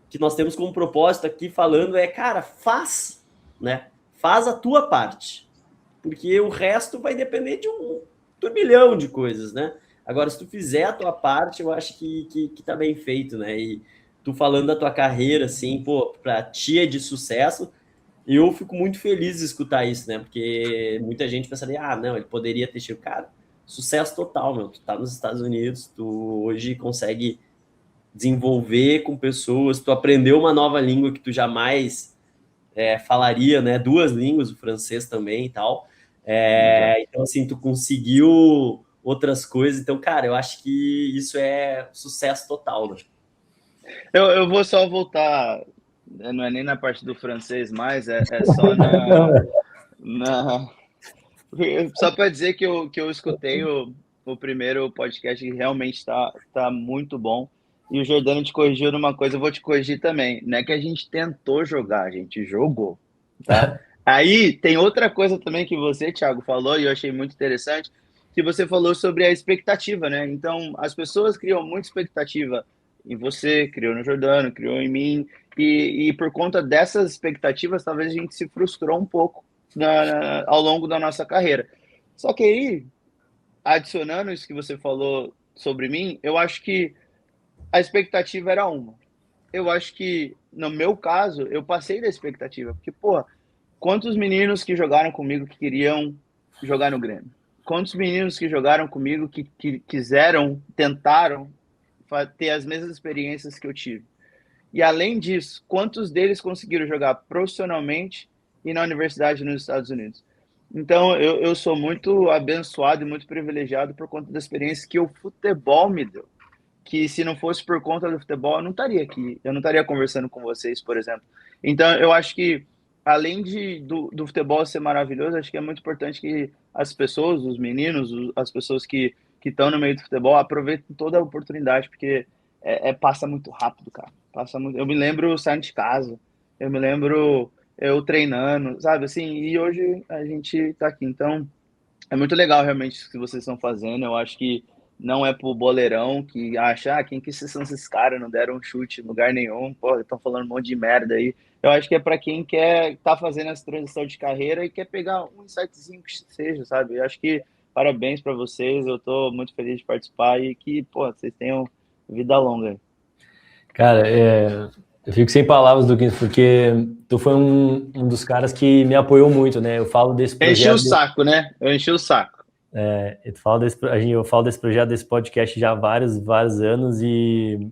S2: que nós temos como propósito aqui falando cara, faz, né? Faz a tua parte. Porque o resto vai depender de um turbilhão de coisas, né? Agora, se tu fizer a tua parte, eu acho que tá bem feito, né? E tu falando da tua carreira, assim, pô, pra ti é de sucesso, eu fico muito feliz de escutar isso, né? Porque muita gente pensaria, não, ele poderia ter tido, cara, sucesso total, meu. Tu tá nos Estados Unidos, tu hoje consegue desenvolver com pessoas, tu aprendeu uma nova língua que tu jamais falaria, né? 2 línguas, o francês também e tal. Então, assim, tu conseguiu outras coisas. Então, cara, eu acho que isso é sucesso total, né?
S3: Eu vou só voltar, não é nem na parte do francês mais, só só para dizer que eu escutei o primeiro podcast que realmente tá muito bom. E o Jordano te corrigiu numa coisa, eu vou te corrigir também. Não é que a gente tentou jogar, a gente jogou, tá? Aí tem outra coisa também que você, Thiago, falou e eu achei muito interessante, que você falou sobre a expectativa, né? Então, as pessoas criam muita expectativa em você, criou no Jordano, criou em mim, e por conta dessas expectativas, talvez a gente se frustrou um pouco ao longo da nossa carreira. Só que aí, adicionando isso que você falou sobre mim, eu acho que a expectativa era uma. Eu acho que, no meu caso, eu passei da expectativa. Porque, pô, quantos meninos que jogaram comigo que queriam jogar no Grêmio? Quantos meninos que jogaram comigo que tentaram ter as mesmas experiências que eu tive? E, além disso, quantos deles conseguiram jogar profissionalmente e na universidade nos Estados Unidos? Então, eu sou muito abençoado e muito privilegiado por conta da experiência que o futebol me deu. Que se não fosse por conta do futebol, eu não estaria aqui, eu não estaria conversando com vocês, por exemplo. Então, eu acho que, além do futebol ser maravilhoso, acho que é muito importante que as pessoas, os meninos, as pessoas que estão no meio do futebol, aproveitem toda a oportunidade, porque passa muito rápido, cara. Passa muito. Eu me lembro saindo de casa, eu me lembro eu treinando, sabe, assim, e hoje a gente tá aqui. Então, é muito legal realmente o que vocês estão fazendo, eu acho que não é pro boleirão que acha, quem que são esses caras, não deram um chute em lugar nenhum, pô, estão falando um monte de merda aí. Eu acho que é para quem tá fazendo essa transição de carreira e quer pegar um insightzinho que seja, sabe? Eu acho que parabéns para vocês, eu tô muito feliz de participar e que, pô, vocês tenham vida longa aí.
S1: Cara, eu fico sem palavras, Duquinhos, porque tu foi um dos caras que me apoiou muito, né? Eu falo desse projeto...
S3: Enchi o saco, né? Eu enchi o saco.
S1: Eu falo desse projeto, desse podcast já há vários anos e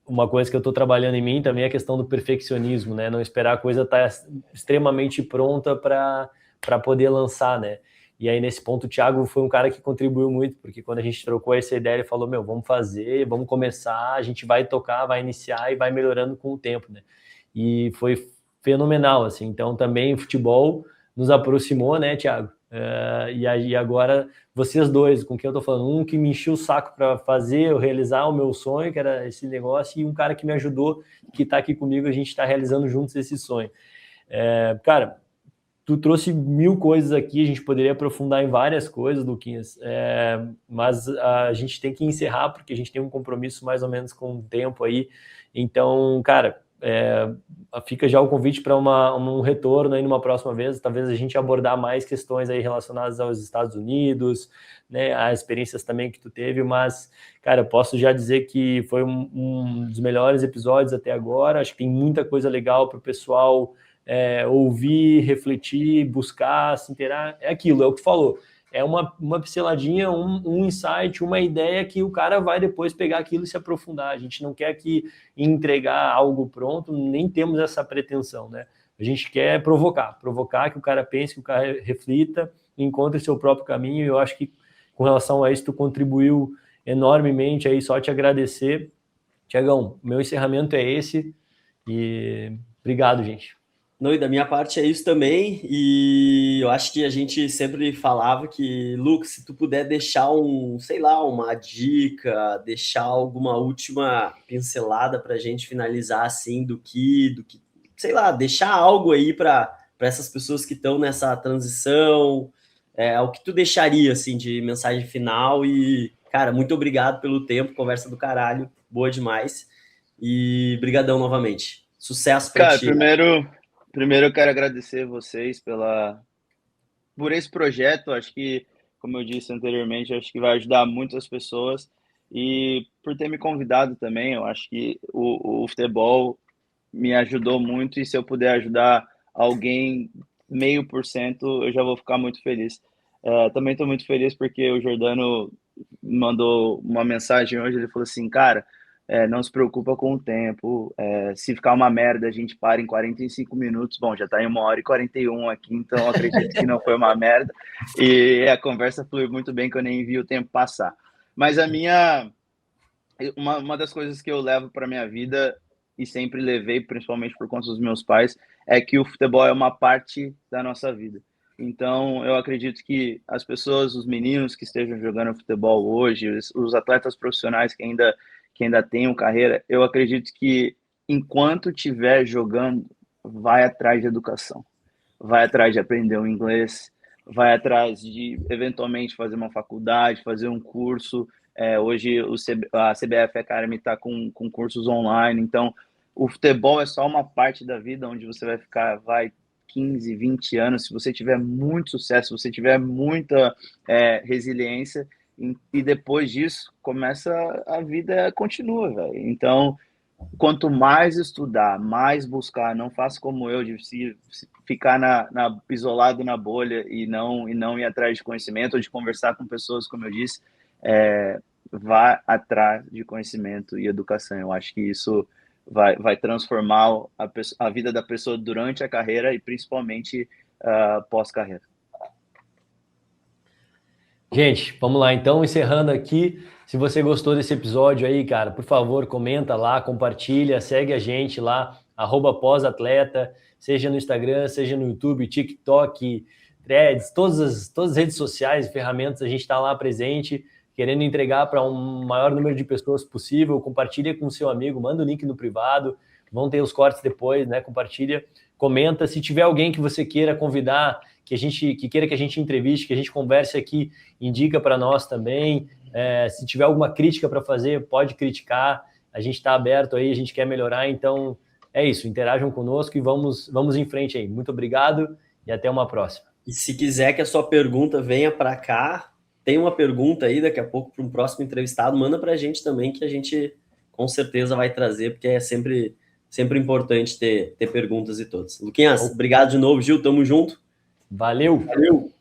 S1: uma coisa que eu estou trabalhando em mim também é a questão do perfeccionismo, né? Não esperar a coisa estar extremamente pronta para poder lançar, né? E aí, nesse ponto, o Thiago foi um cara que contribuiu muito, porque quando a gente trocou essa ideia, ele falou, vamos fazer, vamos começar, a gente vai tocar, vai iniciar e vai melhorando com o tempo, né? E foi fenomenal, assim. Então, também o futebol nos aproximou, né, Thiago? E aí agora vocês dois, com quem eu tô falando, um que me encheu o saco para fazer, eu realizar o meu sonho, que era esse negócio, e um cara que me ajudou, que tá aqui comigo, a gente tá realizando juntos esse sonho. Cara, tu trouxe 1000 coisas aqui, a gente poderia aprofundar em várias coisas, Luquinhas, mas a gente tem que encerrar, porque a gente tem um compromisso mais ou menos com o tempo aí. Então, cara, fica já o convite para um retorno aí numa próxima vez, talvez a gente abordar mais questões aí relacionadas aos Estados Unidos, né, as experiências também que tu teve, mas, cara, eu posso já dizer que foi um dos melhores episódios até agora, acho que tem muita coisa legal para o pessoal ouvir, refletir, buscar, se inteirar, é aquilo, é o que tu falou, é uma pinceladinha, um insight, uma ideia que o cara vai depois pegar aquilo e se aprofundar. A gente não quer aqui entregar algo pronto, nem temos essa pretensão, né? A gente quer provocar que o cara pense, que o cara reflita, encontre seu próprio caminho, e eu acho que com relação a isso tu contribuiu enormemente aí, só te agradecer. Tiagão, meu encerramento é esse, e obrigado, gente.
S2: Não, e da minha parte é isso também, e eu acho que a gente sempre falava que, Lucas, se tu puder deixar sei lá, uma dica, deixar alguma última pincelada para a gente finalizar, assim, do que, sei lá, deixar algo aí para essas pessoas que estão nessa transição, o que tu deixaria, assim, de mensagem final. E, cara, muito obrigado pelo tempo, conversa do caralho, boa demais, e brigadão novamente. Sucesso para ti.
S3: Primeiro eu quero agradecer vocês por esse projeto. Acho que, como eu disse anteriormente, acho que vai ajudar muitas pessoas, e por ter me convidado também. Eu acho que o futebol me ajudou muito, e se eu puder ajudar alguém 0,5%, eu já vou ficar muito feliz. Também estou muito feliz porque o Jordano mandou uma mensagem hoje, ele falou assim, cara, não se preocupa com o tempo, se ficar uma merda, a gente para em 45 minutos. Bom, já está em 1h41 aqui, então acredito que não foi uma merda, e a conversa flui muito bem, que eu nem vi o tempo passar. Mas uma das coisas que eu levo para minha vida, e sempre levei, principalmente por conta dos meus pais, é que o futebol é uma parte da nossa vida. Então, eu acredito que as pessoas, os meninos que estejam jogando futebol hoje, os atletas profissionais que ainda tenham carreira, eu acredito que enquanto estiver jogando, vai atrás de educação, vai atrás de aprender o inglês, vai atrás de eventualmente fazer uma faculdade, fazer um curso. Hoje a CBF Academy está com cursos online, então o futebol é só uma parte da vida onde você vai ficar 15, 20 anos, se você tiver muito sucesso, se você tiver muita resiliência, e depois disso começa a vida, continua, velho. Então, quanto mais estudar, mais buscar, não faça como eu, de ficar isolado na bolha e não ir atrás de conhecimento, ou de conversar com pessoas, como eu disse, vá atrás de conhecimento e educação. Eu acho que isso vai transformar a vida da pessoa durante a carreira, e principalmente pós-carreira.
S1: Gente, vamos lá então, encerrando aqui. Se você gostou desse episódio aí, cara, por favor, comenta lá, compartilha, segue a gente lá, @pósatleta, seja no Instagram, seja no YouTube, TikTok, Threads, todas as redes sociais e ferramentas, a gente está lá presente, querendo entregar para um maior número de pessoas possível. Compartilha com o seu amigo, manda o link no privado, vão ter os cortes depois, né? Compartilha, comenta. Se tiver alguém que você queira convidar, que queira que a gente entreviste, que a gente converse aqui, indica para nós também. Se tiver alguma crítica para fazer, pode criticar. A gente está aberto aí, a gente quer melhorar. Então, é isso. Interajam conosco e vamos em frente aí. Muito obrigado e até uma próxima.
S2: E se quiser que a sua pergunta venha para cá, tem uma pergunta aí daqui a pouco para um próximo entrevistado, manda para a gente também, que a gente com certeza vai trazer, porque é sempre importante ter perguntas e todas. Luquinhas, obrigado de novo, Gil, tamo junto.
S1: Valeu!
S2: Valeu!